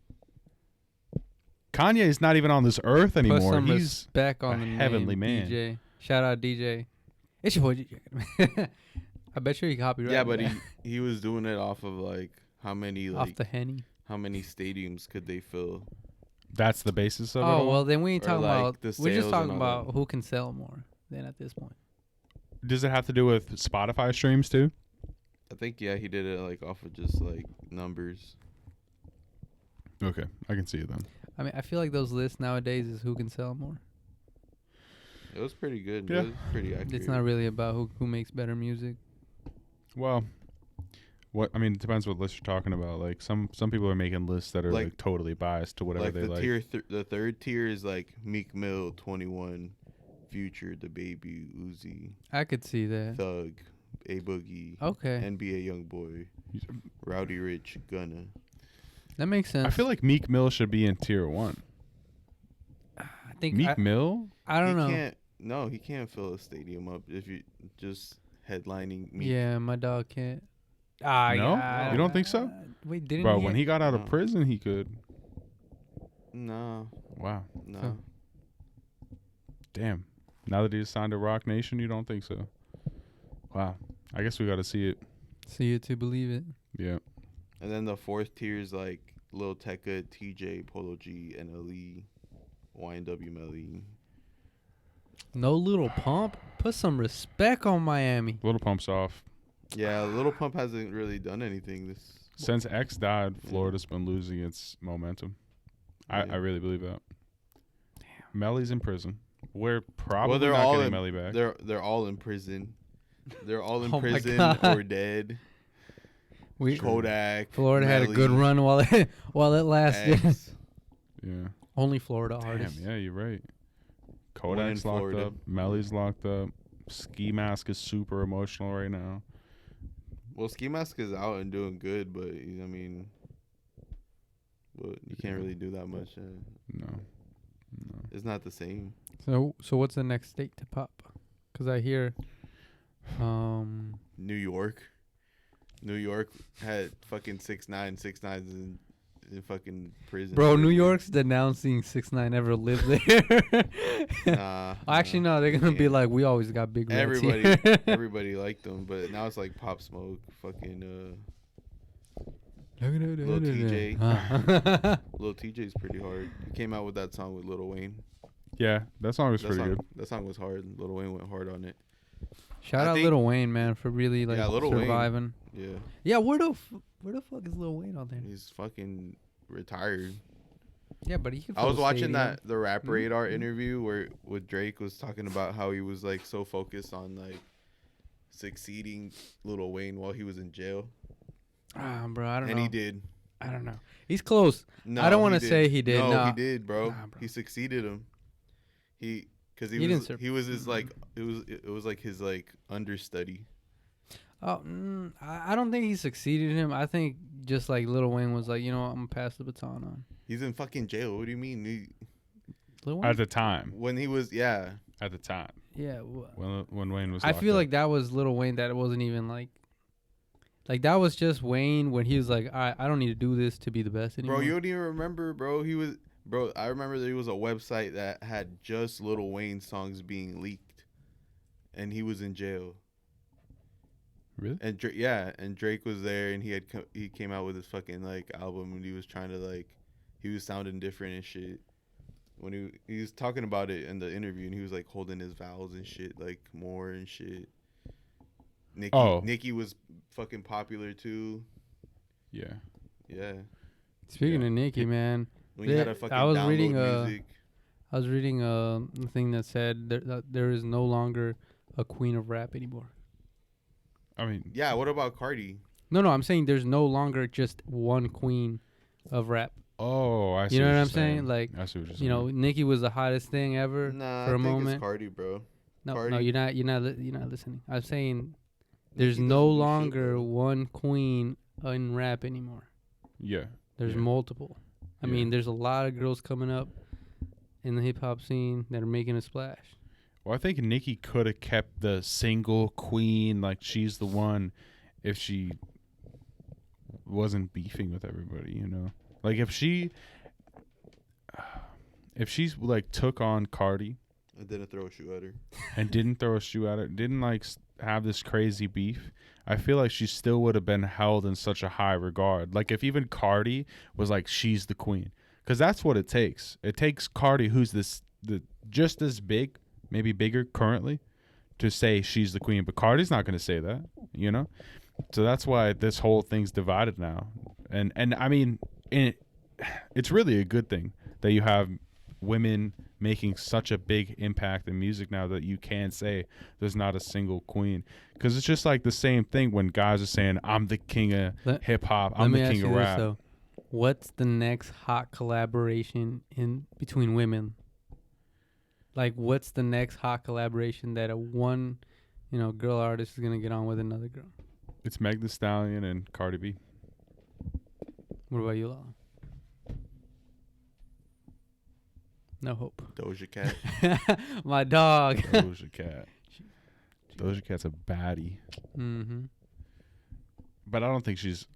Kanye is not even on this earth Put anymore. some He's respect on a the heavenly name, man. DJ. Shout out DJ. It's your boy DJ. I bet you he copyrighted. Yeah, but that. he was doing it off of like how many off the Henny. how many stadiums could they fill? that's the basis of it. Oh all? well, then we ain't Or, talking like, about. the We're just sales talking and all about that. who can sell more. Then at this point, Does it have to do with Spotify streams too? I think he did it like off of just like numbers. Okay, I can see it then. I mean, I feel like those lists nowadays is who can sell more. It was pretty good. Yeah. It was pretty accurate. It's not really about who makes better music. Well, it depends what list you're talking about. Like some people are making lists that are like totally biased to whatever like they the like. the third tier is like Meek Mill, 21, Future, The Baby, Uzi, I could see that. Thug, A Boogie, Okay, NBA YoungBoy, Rowdy Rich, Gunna. that makes sense. I feel like Meek Mill should be in tier 1. I think Meek Mill? I don't know. He can't fill a stadium up if you just headlining Meek. Yeah, my dog can't. No? Yeah, You don't think so? Wait, didn't Bro, he? when he got out of No. prison, he could. No, Wow. no. Huh. Damn. Now that he's signed to Rock Nation, you don't think so? Wow. I guess we got to see it. See it to believe it. Yeah. And then the fourth tier is like Lil Tecca, TJ, Polo G, NLE, YNW Melly. No Little Pump. Put some respect on Miami. Little Pump's off. Yeah, Little Pump hasn't really done anything this. Since X died, Florida's been losing its momentum. I Yeah. really believe that. Melly's in prison. We're probably they're not all getting in, Melly back. They're all in prison. They're all in Oh my prison God. or dead. We Kodak. Florida had a Melly, good run while it lasted. X. Yeah. Only Florida Damn, artists. yeah, you're right. One in Kodak's locked Florida. up. Melly's locked up. Ski Mask is super emotional right now. Well, Ski Mask is out and doing good, but I mean, but you can't really do that much. No. It's not the same. So what's the next state to pop? Because I hear, New York. New York had fucking 6ix9ine. 6ix9ine's in fucking prison. bro, New York's denouncing 6ix9ine ever lived there. Nah. Actually, no, they're gonna be like, we always got big rats here. Everybody liked them, but now it's like Pop Smoke, fucking Lil TJ. Lil TJ's pretty hard. He came out with that song with Lil Wayne. Yeah, that song was That pretty song, good. that song was hard. Lil Wayne went hard on it. Shout I out think- Lil Wayne, man, for really like Yeah, Lil Wayne. surviving. Yeah, Yeah, where the fuck is Lil Wayne on there? he's fucking retired. Yeah, but he can. I was fill a watching stadium. the Rap Radar interview where with Drake was talking about how he was like so focused on like succeeding Lil Wayne while he was in jail, Bro, I don't know. and he did. I don't know. He's close. No, I don't he wanna did. say he did. No, Nah. he did, bro. Nah, bro. He succeeded him. Because He he didn't was sur- he was his like it was like his like understudy. Oh, I don't think he succeeded him. I think just like Lil Wayne was like, you know what, I'm gonna pass the baton on. He's in fucking jail. What do you mean? Lil Wayne. At the time. When he was At At the time. Yeah. When Wayne was I locked feel up. like that was Lil Wayne. That it wasn't even like that was just Wayne when he was like, I don't need to do this to be the best anymore. Bro, you don't even remember, bro. I remember there was a website that had just Lil Wayne songs being leaked, and he was in jail. Really? And Drake was there, and he came out with his fucking like album, and he was trying to like, he was sounding different and shit. When he was talking about it in the interview, and he was like holding his vowels and shit, like more and shit. Nicki was fucking popular too. Yeah. Yeah. Speaking Yeah. of Nicki, man, When you had to fucking I was download reading music. I was reading a thing that said that there is no longer a queen of rap anymore. I mean, Yeah, what about Cardi? No, I'm saying there's no longer just one queen of rap. I see. You know what you're I'm saying? Like, I see what you're saying. you know, Nicki was the hottest thing ever Nah, for a I think moment. it's Cardi, bro. No, Cardi. you're not listening. I'm saying there's Nicki no doesn't do shit, longer bro. one queen in rap anymore. Yeah. There's Yeah. multiple. I Yeah. mean, there's a lot of girls coming up in the hip hop scene that are making a splash. Well, I think Nicki could have kept the single queen, like she's the one, if she wasn't beefing with everybody, you know? Like if she's like took on Cardi I didn't throw a shoe at her. and didn't throw a shoe at her, didn't like have this crazy beef, I feel like she still would have been held in such a high regard. Like if even Cardi was like, she's the queen, because that's what it takes. It takes Cardi, who's just as big, maybe bigger currently, to say she's the queen. But Cardi's not going to say that, you know. So that's why this whole thing's divided now. And I mean, it's really a good thing that you have women making such a big impact in music now that you can say there's not a single queen, because it's just like the same thing when guys are saying I'm the king of hip hop, I'm the king of rap. Though. What's the next hot collaboration in between women? Like, what's the next hot collaboration that a one, girl artist is gonna get on with another girl? It's Meg Thee Stallion and Cardi B. What about you, Lala? No hope. Doja Cat. My dog. Doja Cat. Doja Cat's a baddie. Mm-hmm. But I don't think she's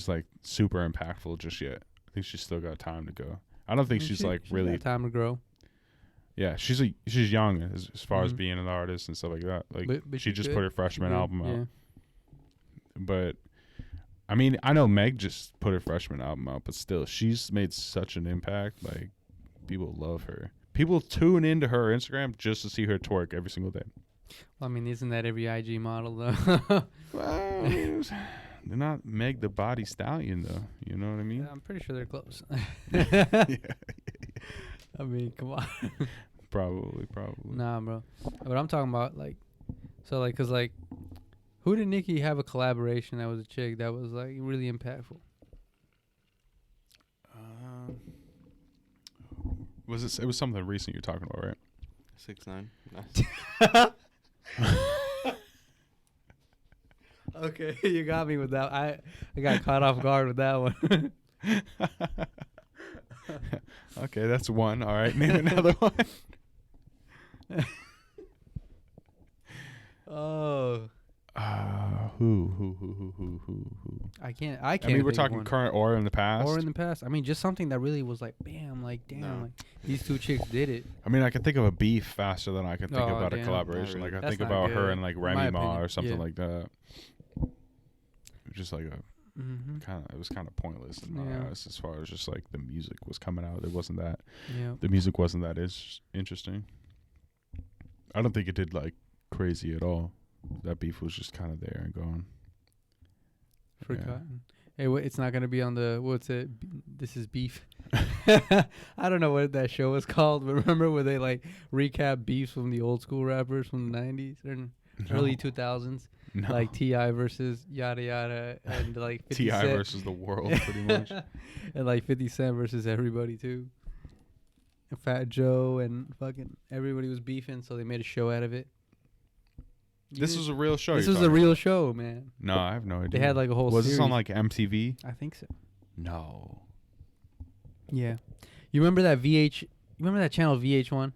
like super impactful just yet. I think she's still got time to go. I don't think she's like really. got time to grow. Yeah, she's young as far as being an artist and stuff like that. Like But she she's just good. put her freshman Good, album out. yeah. But I mean, I know Meg just put her freshman album out, but still, she's made such an impact. Like people love her. People tune into her Instagram just to see her twerk every single day. Well, I mean, isn't that every IG model though? Well, I mean, they're not Meg the Body Stallion though. You know what I mean? I'm pretty sure they're close. Yeah. I mean, come on. Probably. Nah, bro. But I'm talking about like, so like, cause like, who did Nicki have a collaboration that was a chick that was like really impactful? Was it? It was something recent you're talking about, right? 6ix9ine. Okay, you got me with that. I got caught off guard with that one. Okay, that's one. All right, name another one. Oh, Who? I can't. I mean, we're think of talking one. current or in the past. Or in the past. I mean, just something that really was like, bam, like damn, No. like these two chicks did it. I mean, I can think of a beef faster than I can think Oh, about a damn. collaboration. Not Like I really. think That's not about her good, and like in Remy my Ma opinion. or something Yeah. like that. Just like a Mm-hmm. it was kind of pointless in my Yeah. eyes as far as just like the music was coming out. It wasn't that Yeah. the music wasn't that interesting. I don't think it did like crazy at all. That beef was just kind of there and gone. Forgotten. Hey, it's not gonna be on the what's it? This is beef. I don't know what that show was called, but remember where they like recap beefs from the old school rappers from the '90s or early 2000s, No. like T.I. versus yada yada, and like 50 T.I. Cent. versus the world, pretty much. And like 50 Cent versus everybody too. And Fat Joe and fucking everybody was beefing, so they made a show out of it. This was a real show. This you're was a talking real about. show, man. No, I have no idea. They had like a whole Was series. this on like MTV? I think so. No. Yeah. You remember that VH? You remember that channel VH1?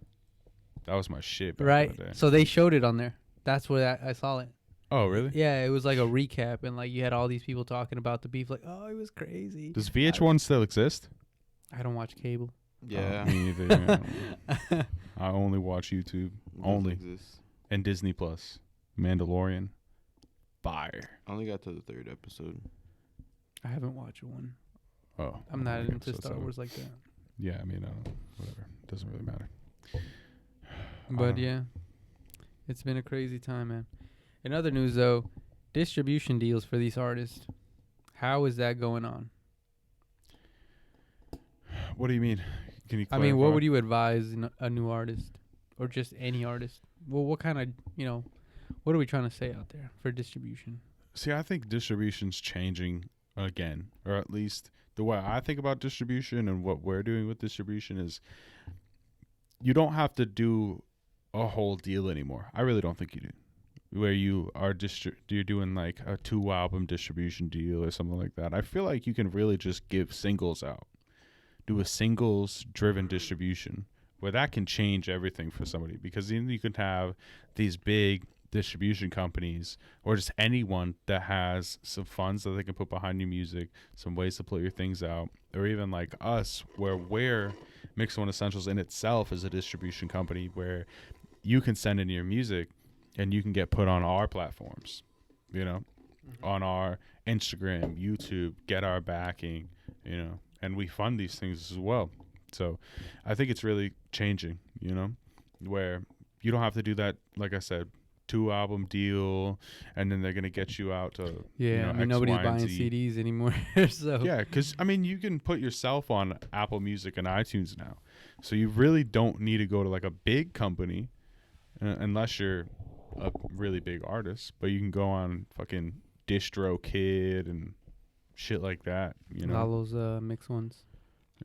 That was my shit back in Right. the day. So they showed it on there. That's where I saw it. Oh, really? Yeah, it was like a recap, and like you had all these people talking about the beef. Like, oh, it was crazy. Does VH1 still exist? I don't watch cable. Yeah. Oh, me either. Yeah. I only watch YouTube. It Only. doesn't exist. And Disney Plus. Mandalorian. Fire. I only got to the 3rd episode. I haven't watched one. Oh. I'm not okay, into so Star it's Wars like that. Yeah, I mean, whatever. Doesn't really matter. But yeah, it's been a crazy time, man. In other news, though, distribution deals for these artists. How is that going on? What do you mean? Can you I mean, what clarify? would you advise a new artist or just any artist? Well, what kind of, what are we trying to say out there for distribution? See, I think distribution's changing again, or at least the way I think about distribution and what we're doing with distribution is you don't have to do a whole deal anymore. I really don't think you do. Where you are you're doing like a 2-album distribution deal or something like that. I feel like you can really just give singles out. Do a singles driven distribution where that can change everything for somebody, because then you can have these big distribution companies or just anyone that has some funds that they can put behind your music, some ways to put your things out, or even like us where we're Mix One Essentials in itself is a distribution company where you can send in your music and you can get put on our platforms, on our Instagram, YouTube, get our backing, and we fund these things as well. So I think it's really changing, where you don't have to do that, like I said, 2-album deal, and then they're going to get you out to, Yeah, I mean, X, nobody's Y, and buying Z. CDs anymore. So Yeah, because, I mean, you can put yourself on Apple Music and iTunes now. So you really don't need to go to like a big company unless you're a really big artist. But you can go on fucking DistroKid and shit like that, all those mix ones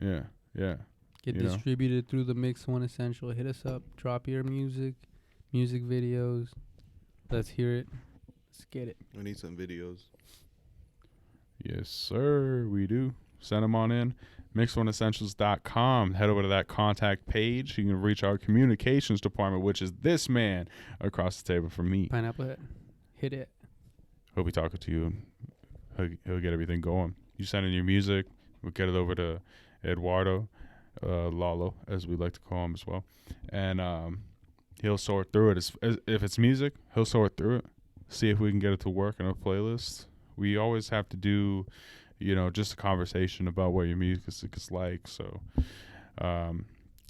Yeah, yeah. get You know? distributed through the Mix One Essential. Hit us up. Drop your music videos. Let's hear it. Let's get it. I need some videos. Yes, sir, we do. Send them on in. Mix1essentials.com. Head over to that contact page. You can reach our communications department, which is this man across the table from me. Pineapple Head. Hit it. He'll be talking to you. He'll get everything going. You send in your music. We'll get it over to Eduardo, Lalo, as we like to call him as well, and he'll sort through it. As if it's music, he'll sort through it, see if we can get it to work in a playlist. We always have to do, just a conversation about what your music is like. So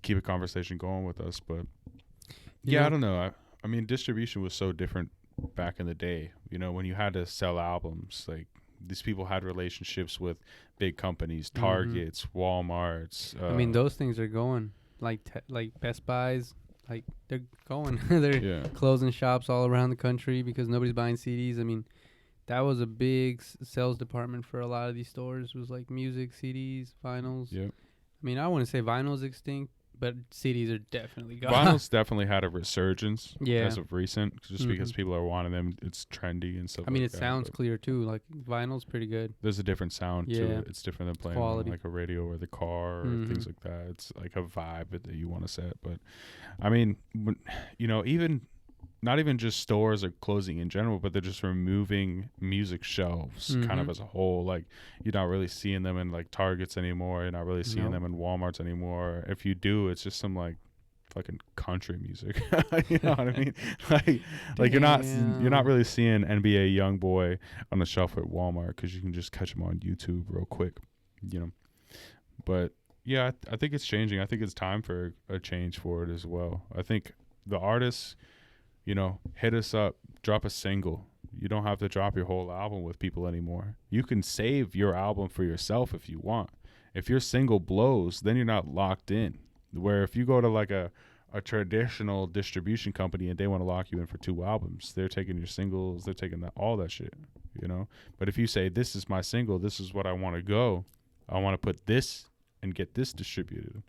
keep a conversation going with us. But I don't know. I mean, distribution was so different back in the day. When you had to sell albums, like these people had relationships with big companies, Targets, Walmarts. I mean, those things are going like Best Buys. Like they're going, they're closing shops all around the country because nobody's buying CDs. I mean, that was a big sales department for a lot of these stores. Was like music, CDs, vinyls. Yep. I mean, I wouldn't say vinyl's extinct, but CDs are definitely gone. Vinyls definitely had a resurgence as of recent, just because Mhm. people are wanting them. It's trendy and stuff. I mean, like it sounds but clear too. Like vinyl's pretty good. there's a different sound to Yeah. it. It's different than playing Quality. on like a radio or the car or things Mhm. like that. It's like a vibe that you want to set. But I mean, even not even just stores are closing in general, but they're just removing music shelves kind of Mhm. as a whole. Like you're not really seeing them in like Targets anymore. You're not really seeing Nope. them in Walmarts anymore. If you do, it's just some like fucking country music. You know what I mean? Like you're not Damn. really seeing NBA YoungBoy on the shelf at Walmart because you can just catch him on YouTube real quick. But yeah, I think it's changing. I think it's time for a change for it as well. I think the artists, hit us up, drop a single. You don't have to drop your whole album with people anymore. You can save your album for yourself if you want. If your single blows, then you're not locked in. Where if you go to like a traditional distribution company and they want to lock you in for 2 albums, they're taking your singles, they're taking all that shit, But if you say, this is my single, this is what I want to go, I want to put this and get this distributed.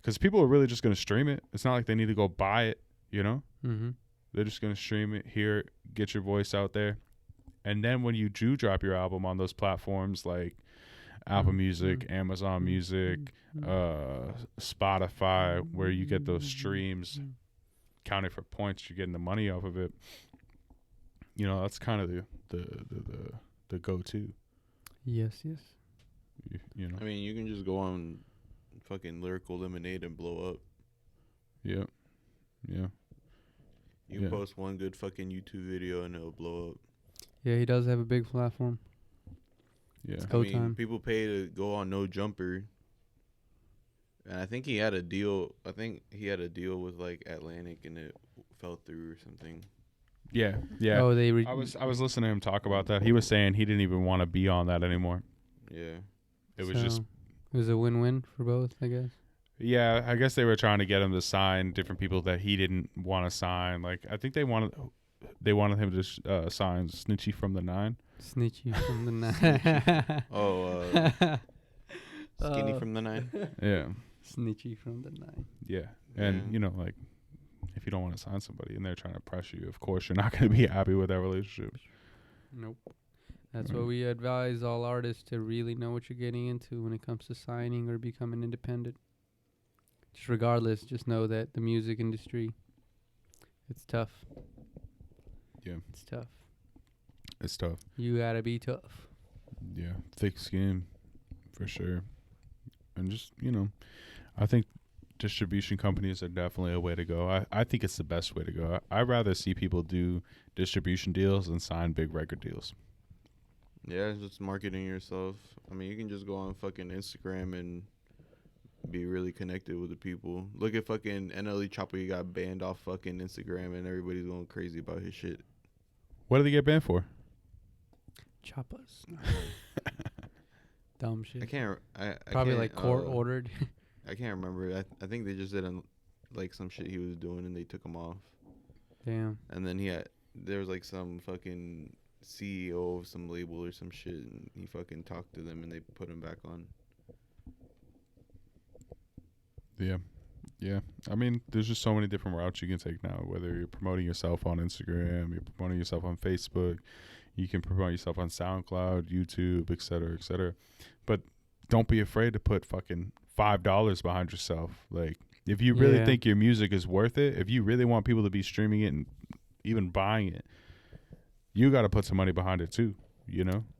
Because people are really just going to stream it. It's not like they need to go buy it, Mm-hmm. They're just going to stream it, hear it, get your voice out there. And then when you do drop your album on those platforms like Apple Music, Amazon Music, Spotify, where you get those streams counted for points, you're getting the money off of it. That's kind of the go-to. Yes. I mean, you can just go on fucking Lyrical Lemonade and blow up. Yeah. You can post one good fucking YouTube video and it'll blow up. Yeah, he does have a big platform. Yeah. It's I go mean, time. people pay to go on No Jumper. And I think he had a deal. I think he had a deal with like Atlantic and it fell through or something. Yeah. Oh, I was listening to him talk about that. He was saying he didn't even want to be on that anymore. Yeah. It was just it was a win-win for both, I guess. Yeah, I guess they were trying to get him to sign different people that he didn't want to sign. Like I think they wanted him to sign Snitchy from the 9. Snitchy from the 9. Skinny from the 9. Yeah. Snitchy from the 9. Yeah. And like if you don't want to sign somebody and they're trying to pressure you, of course you're not going to be happy with that relationship. Nope. That's what we advise all artists to really know what you're getting into when it comes to signing or becoming independent. Just regardless, just know that the music industry, it's tough. Yeah. It's tough. It's tough. You gotta be tough. Yeah. Thick skin for sure. And just, I think distribution companies are definitely a way to go. I think it's the best way to go. I'd rather see people do distribution deals than sign big record deals. Yeah, it's just marketing yourself. I mean, you can just go on fucking Instagram and be really connected with the people. Look at fucking NLE Chopper. He got banned off fucking Instagram and everybody's going crazy about his shit. What did he get banned for? Choppas. Dumb shit. I Probably can't, like court ordered. I can't remember. I think they just did like some shit he was doing and they took him off. Damn. And then there was like some fucking CEO of some label or some shit and he fucking talked to them and they put him back on. Yeah. I mean, there's just so many different routes you can take now, whether you're promoting yourself on Instagram, you're promoting yourself on Facebook, you can promote yourself on SoundCloud, YouTube, et cetera. But don't be afraid to put fucking $5 behind yourself. Like, if you really think your music is worth it, if you really want people to be streaming it and even buying it, you got to put some money behind it too,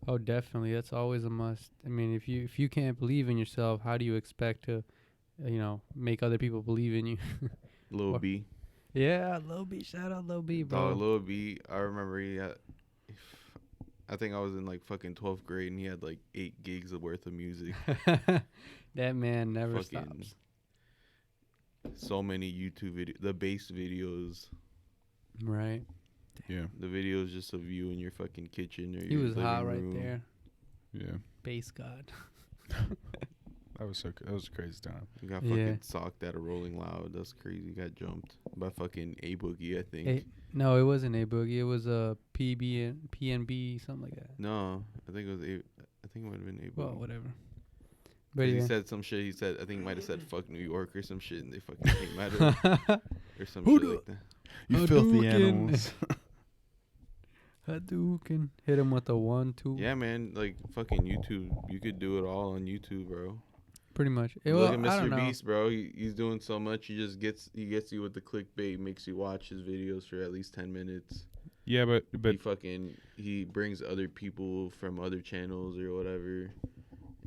Oh, definitely. That's always a must. I mean, if you can't believe in yourself, how do you expect to make other people believe in you. Lil Or- B. Yeah, Lil B. Shout out Lil B, Dog, bro. Lil B. I remember he had. I think I was in like fucking 12th grade and he had like 8 gigs of worth of music. That man never Fucking stops. so many YouTube the bass videos, Right. Yeah. the videos just of you in your fucking kitchen or He your was living hot right room. there. Yeah. Bass god. That was a crazy time. You got Yeah. fucking socked at a Rolling Loud. That's crazy. You got jumped by fucking 𝐂𝐏𝐘𝐑𝐈𝐆, I think. No, it wasn't A Boogie. It was a PNB, something like that. No, I think it was I think it might have been 𝐂𝐏𝐘𝐑𝐈𝐆. Well, whatever. But He yeah. said some shit. He said, I think he might have said "fuck New York" or some shit, and they fucking came at him or some shit like that. You filthy Hadouken. animals. Hadouken. Hit him with a 1-2. Yeah, man. Like fucking YouTube. You could do it all on YouTube, bro. Pretty much. Look at I don't Mr. know. Beast, bro. He's doing so much. He gets you with the clickbait, makes you watch his videos for at least 10 minutes. Yeah, but He brings other people from other channels or whatever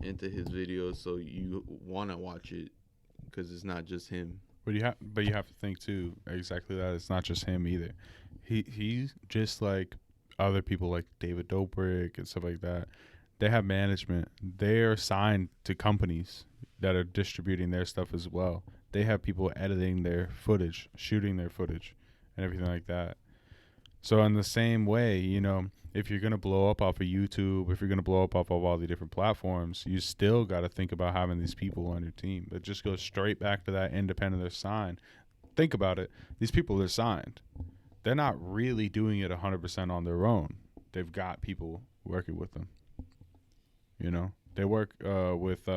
into his videos, so you want to watch it because it's not just him. you have to think too exactly that it's not just him either. He's just like other people like David Dobrik and stuff like that. They have management. They are signed to companies that are distributing their stuff as well. They have people editing their footage, shooting their footage, and everything like that. So in the same way, if you're going to blow up off of YouTube, if you're going to blow up off of all the different platforms, you still got to think about having these people on your team. But just go straight back to that independent, they're signed. Think about it. These people are signed. They're not really doing it 100% on their own. They've got people working with them. They work with...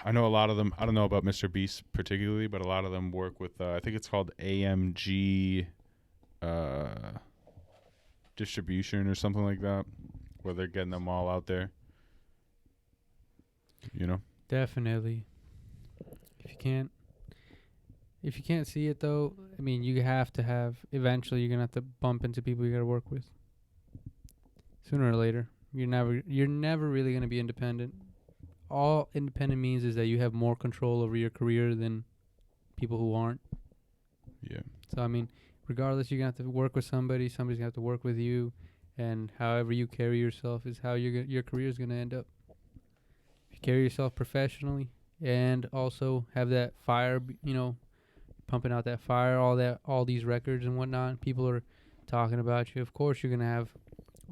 I know a lot of them. I don't know about Mr. Beast particularly, but a lot of them work with. I think it's called AMG distribution or something like that, where they're getting them all out there. Definitely. If you can't see it though, I mean, you have to have. Eventually, you're gonna have to bump into people you gotta work with. Sooner or later, you're never really gonna be independent. All independent means is that you have more control over your career than people who aren't. Yeah. So I mean, regardless, you're gonna have to work with somebody. Somebody's gonna have to work with you, and however you carry yourself is how your career is gonna end up. If you carry yourself professionally and also have that fire, pumping out that fire, all these records and whatnot, people are talking about you. Of course, you're gonna have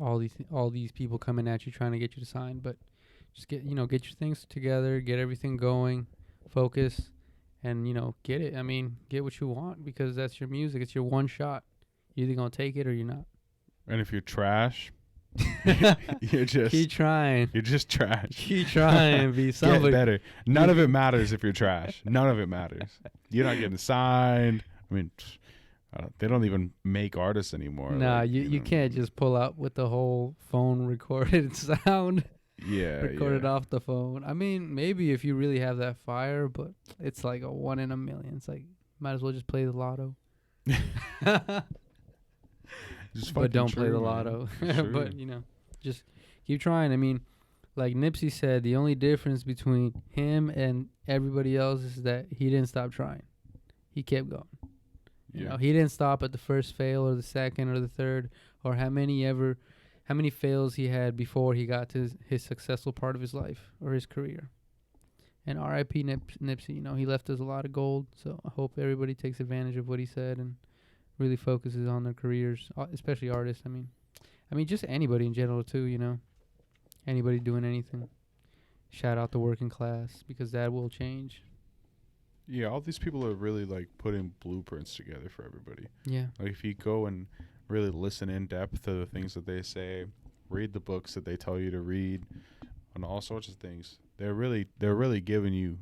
all these people coming at you trying to get you to sign, but just get your things together, get everything going, focus, and get it. I mean, get what you want because that's your music. It's your one shot. You're either gonna take it or you're not. And if you're trash, you're just Keep trying. You're just trash. Keep trying. Be Get somebody. better. None of it matters if you're trash. None of it matters. You're not getting signed. I mean, they don't even make artists anymore. Nah, you can't just pull out with the whole phone recorded sound. Yeah, Recorded off the phone. I mean, maybe if you really have that fire, but it's like a 1 in a million. It's like, might as well just play the lotto. But don't play the lotto. But, just keep trying. I mean, like Nipsey said, the only difference between him and everybody else is that he didn't stop trying. He kept going. He didn't stop at the first fail or the second or the third or how many fails he had before he got to his successful part of his life or his career. And R.I.P. Nipsey, he left us a lot of gold. So I hope everybody takes advantage of what he said and really focuses on their careers, especially artists. I mean, just anybody in general too. Anybody doing anything. Shout out the working class because that will change. Yeah, all these people are really like putting blueprints together for everybody. Yeah. Like if you go and really listen in depth to the things that they say, read the books that they tell you to read, and all sorts of things. They're really giving you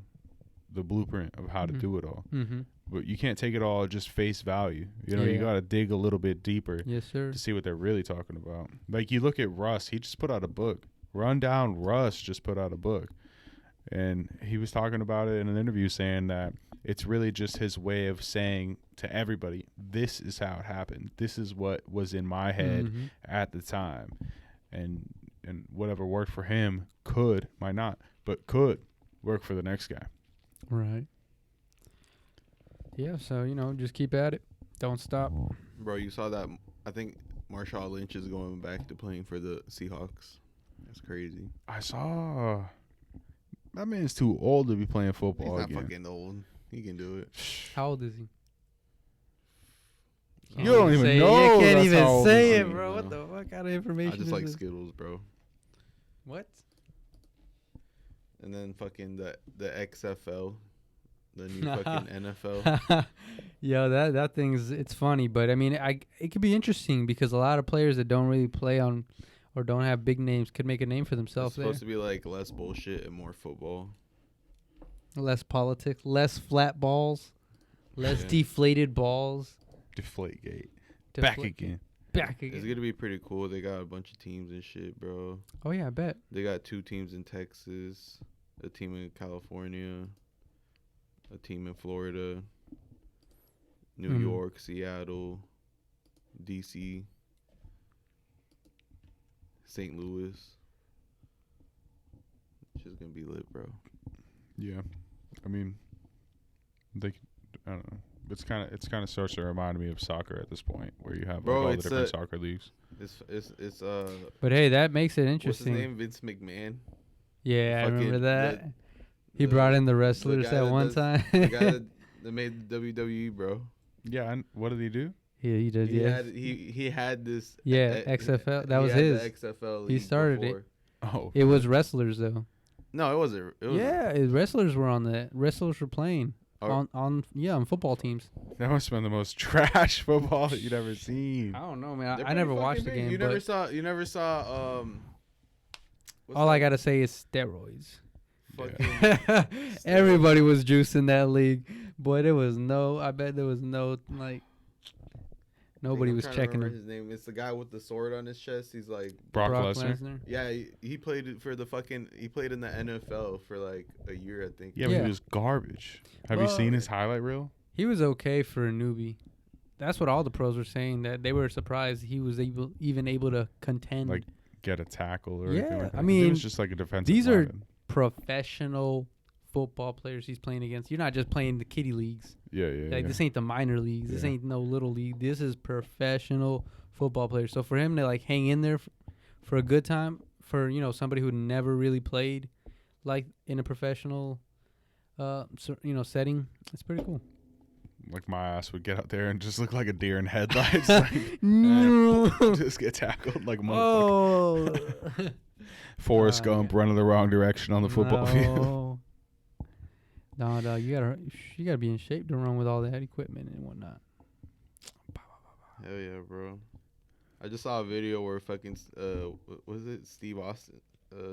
the blueprint of how to do it all. Mm-hmm. But you can't take it all just face value. You Yeah. got to dig a little bit deeper Yes, sir. to see what they're really talking about. Like you look at Russ, he just put out a book. Rundown Russ just put out a book. And he was talking about it in an interview saying that it's really just his way of saying to everybody, this is how it happened. This is what was in my head at the time. And whatever worked for him might not, but could. work for the next guy. Right. Yeah, so, just keep at it. Don't stop. Bro, you saw that? I think Marshawn Lynch is going back to playing for the Seahawks. That's crazy. I saw. That man's too old to be playing football He's not again. fucking old. He can do it. How old is he? You don't even know. You can't that's even how old say he it, is. bro. What kind of information I just is like this? Skittles, bro. What? And then fucking the XFL, the new fucking NFL. Yo, that thing's it's funny, but I mean, it could be interesting because a lot of players that don't really play on or don't have big names could make a name for It's themselves there. supposed to be like less bullshit and more football. Less politics, less flat balls, less Yeah. deflated balls. Deflategate. Back again. Back It's again. gonna be pretty cool. They got a bunch of teams and shit, bro. Oh yeah, I bet. They got 2 teams in Texas, a team in California, a team in Florida, New Mhm. York, Seattle, DC, St. Louis. It's just gonna be lit, bro. Yeah. I mean, I don't know. It's kind of starts to remind me of soccer at this point, where you have Bro, all the it's different soccer leagues. It's But hey, that makes it what's his interesting. name? Vince McMahon. Yeah, I remember Fucking that. He the- brought in the wrestlers guy that that one does- time. The guy that made the WWE, bro. Yeah. And what did he do? Yeah, he did. He Yeah, had he had this. Yeah, XFL. That he was had his. the XFL. He league started it. before. Oh. it was wrestlers though. No, it wasn't. It was Yeah, wrestlers were on that. Wrestlers were playing Oh. on football teams. That must have been the most trash football that you'd ever seen. I don't know, man. They're I never pretty watched fucking the big. game. You but never saw. What's all I that gotta say is steroids. fucking Everybody was juicing that league, boy. There was no. I bet there was no Nobody I'm was trying to checking remember him. his name. It's the guy with the sword on his chest. He's like, Brock Lesnar. yeah, he played it for the fucking. He played in the NFL for like a year, I think. Yeah, but Yeah. he was garbage. Have you Well, seen his highlight reel? He was okay for a newbie. That's what all the pros were saying. That they were surprised he was even able to contend. Like, get a tackle or Yeah, anything like that. I 'Cause he mean, was just like a defensive these are- lineman. professional football players he's playing against. You're not just playing the kiddie leagues. Yeah. Like this ain't the minor leagues. This Yeah. ain't no little league. This is professional football players. So for him to like hang in there for a good time, for somebody who never really played like in a professional setting, it's pretty cool. Like, my ass would get out there and just look like a deer in headlights. Like, No. just get tackled like a motherfucker. Oh. Forrest Gump running the wrong direction on the football field. No, you gotta be in shape to run with all that equipment and whatnot. Hell yeah, bro. I just saw a video where fucking was it Steve Austin?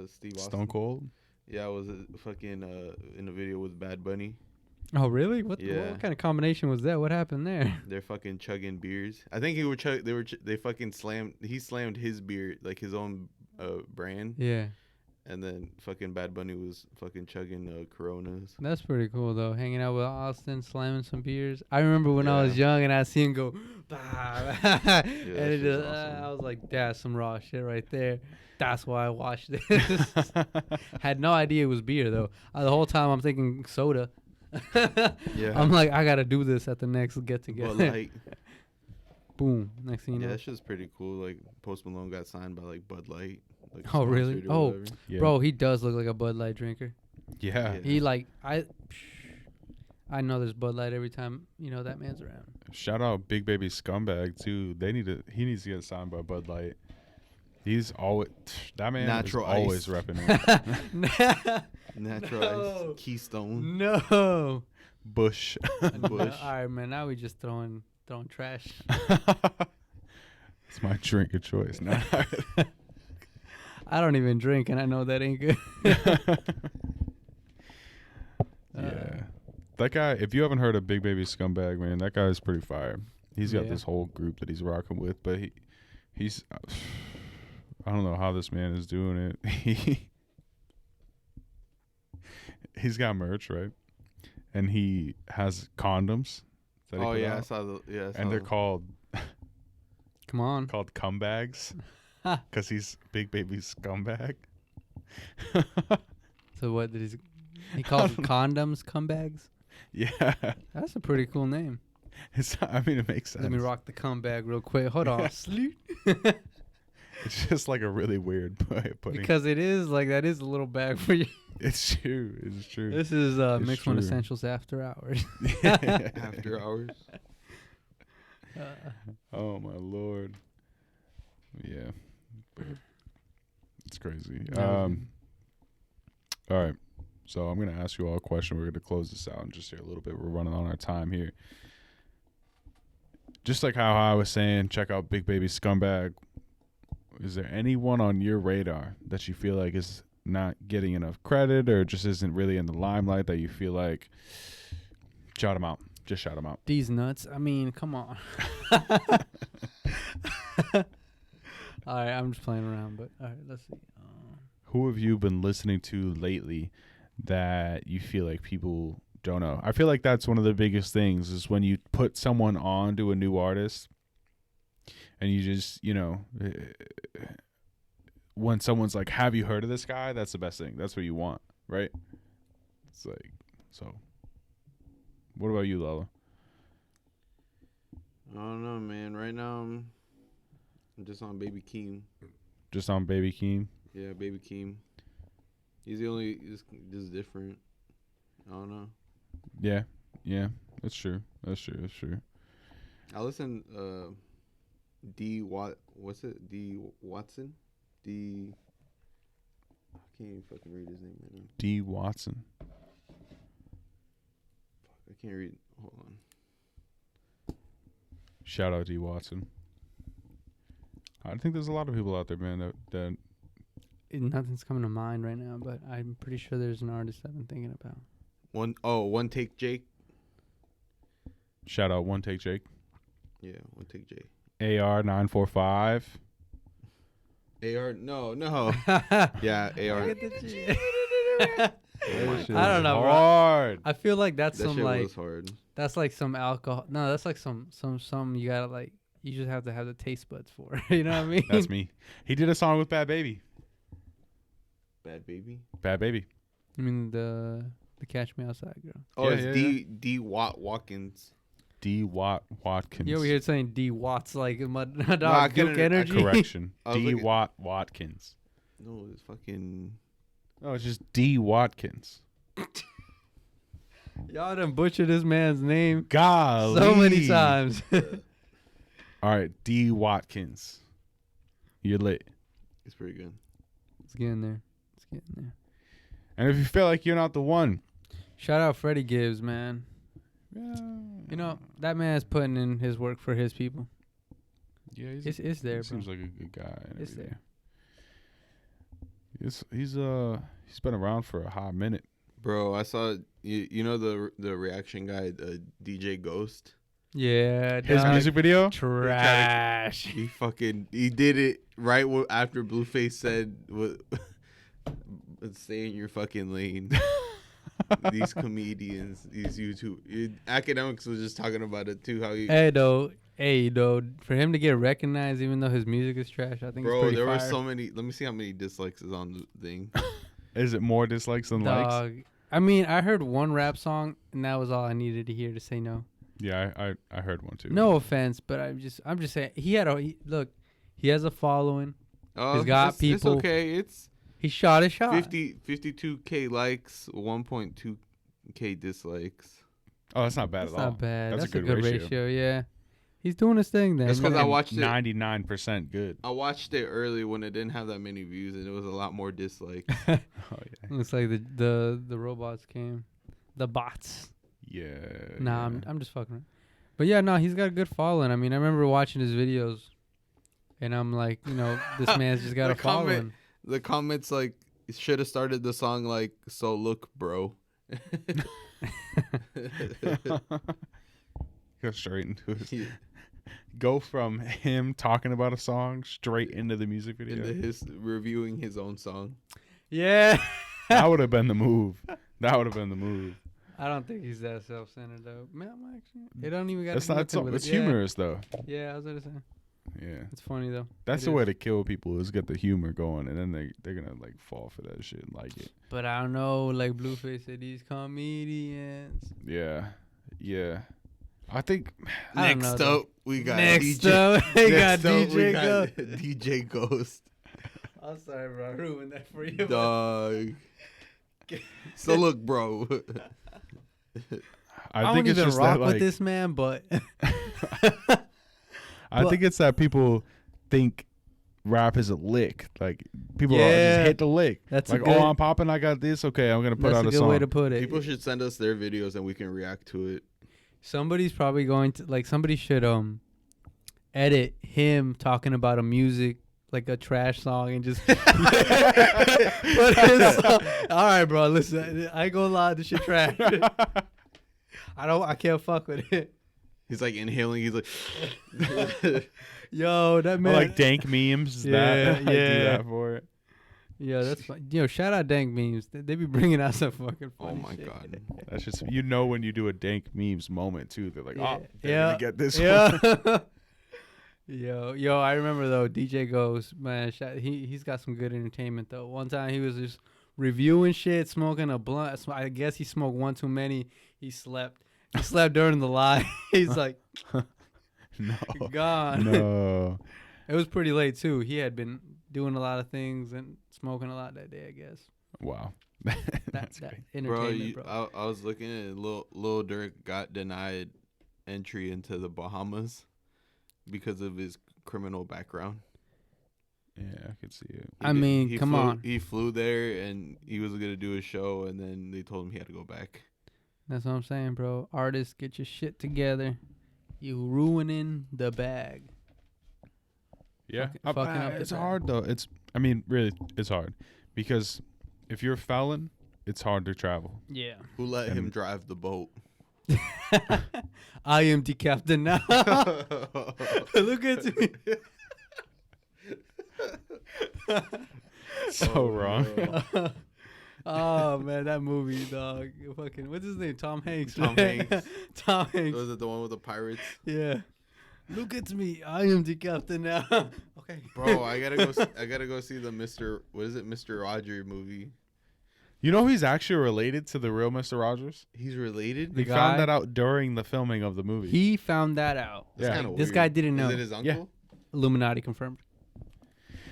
Steve Austin. Stone Cold. Yeah, was it fucking in a video with Bad Bunny? Oh really? What Yeah. kind of combination was that? What happened there? They're fucking chugging beers. I think they fucking slammed. He slammed his beer, like his own brand, Yeah, and then fucking Bad Bunny was fucking chugging Coronas. that's pretty cool though. Hanging out with Austin, slamming some beers. I remember when I was Yeah. young and I see him go, bah, and it shit's just, awesome. I was like, that's some raw shit right there. That's why I watched this. Had no idea it was beer though. The whole time I'm thinking soda. Yeah. I'm like, I gotta do this at the next get together. But like, Boom. Next thing you yeah, know. that shit's pretty cool. Like Post Malone got signed by like Bud Light. Like, Oh, really? sponsored or Oh. whatever. Yeah. Bro, he does look like a Bud Light drinker. Yeah. Yeah. He like I know there's Bud Light every time that man's around. Shout out Big Baby Scumbag too. He needs to get signed by Bud Light. He's always that man Natural is always ice. repping it. Natural No. Ice, Keystone, No. Bush. Bush. All right, man. Now we just throwing trash. It's my drink of choice. No. I don't even drink, and I know that ain't good. Yeah. That guy, if you haven't heard of Big Baby Scumbag, man, that guy's pretty fire. He's got Yeah. this whole group that he's rocking with, but he's I don't know how this man is doing it. He's got merch, right? And he has condoms. that he Oh put yeah, I out, saw the and they're called Come on. cumbags because he's Big Baby Scumbag. So what did he? He calls condoms cumbags. Yeah. That's a pretty cool name. I mean, it makes sense. Let me rock the cumbag real quick. Hold on. Sleep. It's just like a really weird putting. Because it is like that is a little bag for you. It's true. It's true. This is Mix One true. Essentials After Hours. After hours. Oh my lord. Yeah. It's crazy. No. All right. So I'm gonna ask you all a question. We're gonna close this out in just here a little bit. We're running on our time here. Just like how I was saying, check out Big Baby Scumbag. Is there anyone on your radar that you feel like is not getting enough credit or just isn't really in the limelight that you feel like shout them out? Just shout them out. These nuts. I mean, come on. All right, I'm just playing around, but all right, let's see. Who have you been listening to lately that you feel like people don't know? I feel like that's one of the biggest things is when you put someone on to a new artist and you just, when someone's like, have you heard of this guy? That's the best thing. That's what you want, right? It's like, so. What about you, Lala? I don't know, man. Right now, I'm just on Baby Keem. Just on Baby Keem? Yeah, Baby Keem. He's the only, just different. I don't know. Yeah. That's true. I listen, what's it? D. Watson? I can't even fucking read his name right now. D. Watson. I can't read. Hold on. Shout out D. Watson. I think there's a lot of people out there, man, that Nothing's coming to mind right now, but I'm pretty sure there's an artist I've been thinking about. One Take Jake. shout out One Take Jake. Yeah, One Take Jake. AR945. AR, no. Yeah, AR. I don't know, bro. Hard. I feel like that's That some shit like was hard. that's like some alcohol. No, that's like some you gotta like. You just have to have the taste buds for. You know what I mean? That's me. He did a song with Bad Baby. Bad Baby. Bad Baby. I mean the Catch Me Outside girl. Oh, Yeah, it's yeah, D. Watkins. D. Watkins. You over here saying D Watts like my dog I Duke couldn't- Energy? Correction. I was D. looking- Watkins. No, it's fucking. No, it's just D. Watkins. Y'all done butchered this man's name Golly. so many times. All right, D. Watkins. You're lit. It's pretty good. It's getting there. And if you feel like you're not the one, Shout out Freddie Gibbs, man. yeah, You know that man's putting in his work for his people. yeah, It's there, he bro. seems like a good guy. And It's everything. He's been around for a hot minute. Bro, I saw you know the reaction guy, DJ Ghost. Yeah, His dog. music video. Trash. He did it right after Blueface said stay in your fucking lane. These comedians, these YouTube academics was just talking about it too. How he, Hey though, for him to get recognized, even though his music is trash, I think it's bro, pretty there were fire. so many. Let me see how many dislikes is on the thing. Is it more dislikes than likes? Dog. I mean, I heard one rap song, and that was all I needed to hear to say no. Yeah, I heard one too. No offense, but I'm just saying he has a following. He's got It's people. okay. It's He shot his shot. 52K likes, 1.2K dislikes. Oh, that's not bad That's at all. not bad. That's That's a good ratio. Yeah, he's doing his thing there. That's 'cause I watched it. 99% good. I watched it early when it didn't have that many views, and it was a lot more dislikes. Oh yeah. Looks like the robots came, the bots. Yeah. Nah, yeah. I'm just fucking around. But yeah, no, he's got a good following. I mean, I remember watching his videos, and I'm like, this man's just got The a following. The comments like should have started the song like "So look, bro." Go straight into it. Go from him talking about a song straight into the music video. Into his reviewing his own song. Yeah. That would have been the move. I don't think he's that self-centered though. Man, I'm actually, it don't even got. That's to do not nothing so. with It's it. Yeah. humorous though. Yeah, I was gonna say. Yeah. It's funny though. That's It the is. way to kill people is get the humor going, and then they're gonna like fall for that shit and like it. But I don't know, like Blueface said, these comedians. Yeah. Yeah. I think I don't know, Next though. up, we got Next DJ. up, they got Next up, we DJ got Ghost. DJ Ghost. I'm sorry, bro. I ruined that for you. Dog. So look, bro. I think don't it's even just rock that, with like, this man, but I think it's that people think rap is a lick. Like people are Yeah. just hit the lick. That's a like, good- oh, I'm popping. I got this. Okay, I'm gonna put that's out a a good song. way to put it. People should send us their videos and we can react to it. Somebody's probably going to like somebody should edit him talking about a music like a trash song and just put his song. All right, bro. Listen, I ain't gonna lie, this shit trash. I can't fuck with it. He's like inhaling. He's like, Yo, that Or man. like dank memes. Yeah, I do yeah. that for it. Yeah, that's fine. Yo, shout out Dank Memes. They be bringing out some fucking oh funny my shit. god. That's just when you do a dank memes moment too. They're like, oh, they're Yeah. gonna get this one. Yeah. Yo, I remember though, DJ Ghost, man, he's got some good entertainment though. One time he was just reviewing shit, smoking a blunt. I guess he smoked one too many. He slept. He slept during the live. He's like, No, gone. no. It was pretty late too. He had been doing a lot of things and smoking a lot that day, I guess. Wow, That's great. entertainment, Bro, bro. I was looking at Lil Durk got denied entry into the Bahamas because of his criminal background. Yeah, I could see it. I mean, come on. He flew there and he was gonna do a show, and then they told him he had to go back. That's what I'm saying, bro. Artists, get your shit together. You ruining the bag. Yeah, Fucking up the it's bag. hard though. Really, it's hard because if you're a felon, it's hard to travel. Yeah. Who let him And- drive the boat? I am the captain now. Look at me. So wrong. no. Oh man, that movie, dog. Fucking, what's his name? Tom Hanks. Tom right? Hanks. Tom Hanks. Was it the one with the pirates? Yeah. Look at me. I am the captain now. Okay. Bro, I gotta go see the Mr. Roger movie. You know he's actually related to the real Mr. Rogers? He's related. They The found guy? that out during the filming of the movie. He found that out. That's Yeah. kinda This weird. guy didn't know. Is it his uncle? Illuminati confirmed.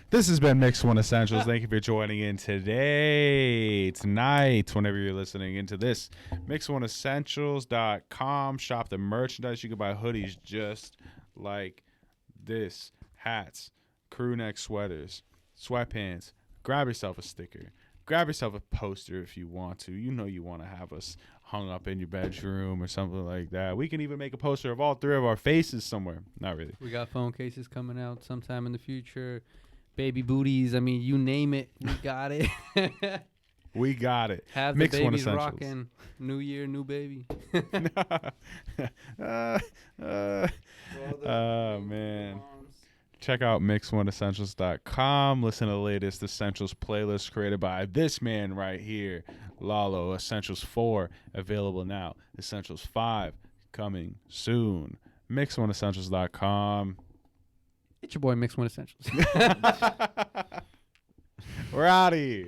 This has been Mix One Essentials. Thank you for joining in tonight, whenever you're listening into this. MixOneEssentials.com. Shop the merchandise. You can buy hoodies just like this. Hats, crew neck sweaters, sweatpants. Grab yourself a sticker. Grab yourself a poster if you want to. You know you want to have us hung up in your bedroom or something like that. We can even make a poster of all three of our faces somewhere. Not really. We got phone cases coming out sometime in the future. Baby booties. I mean, you name it. We got it. We got it. Have the Mix One babies Essentials. rocking. New year, new baby. Oh, man. Check out mix1essentials.com. Listen to the latest Essentials playlist created by this man right here, Lalo. Essentials 4 available now. Essentials 5 coming soon. Mix1essentials.com. It's your boy Mix One Essentials. We're out of here.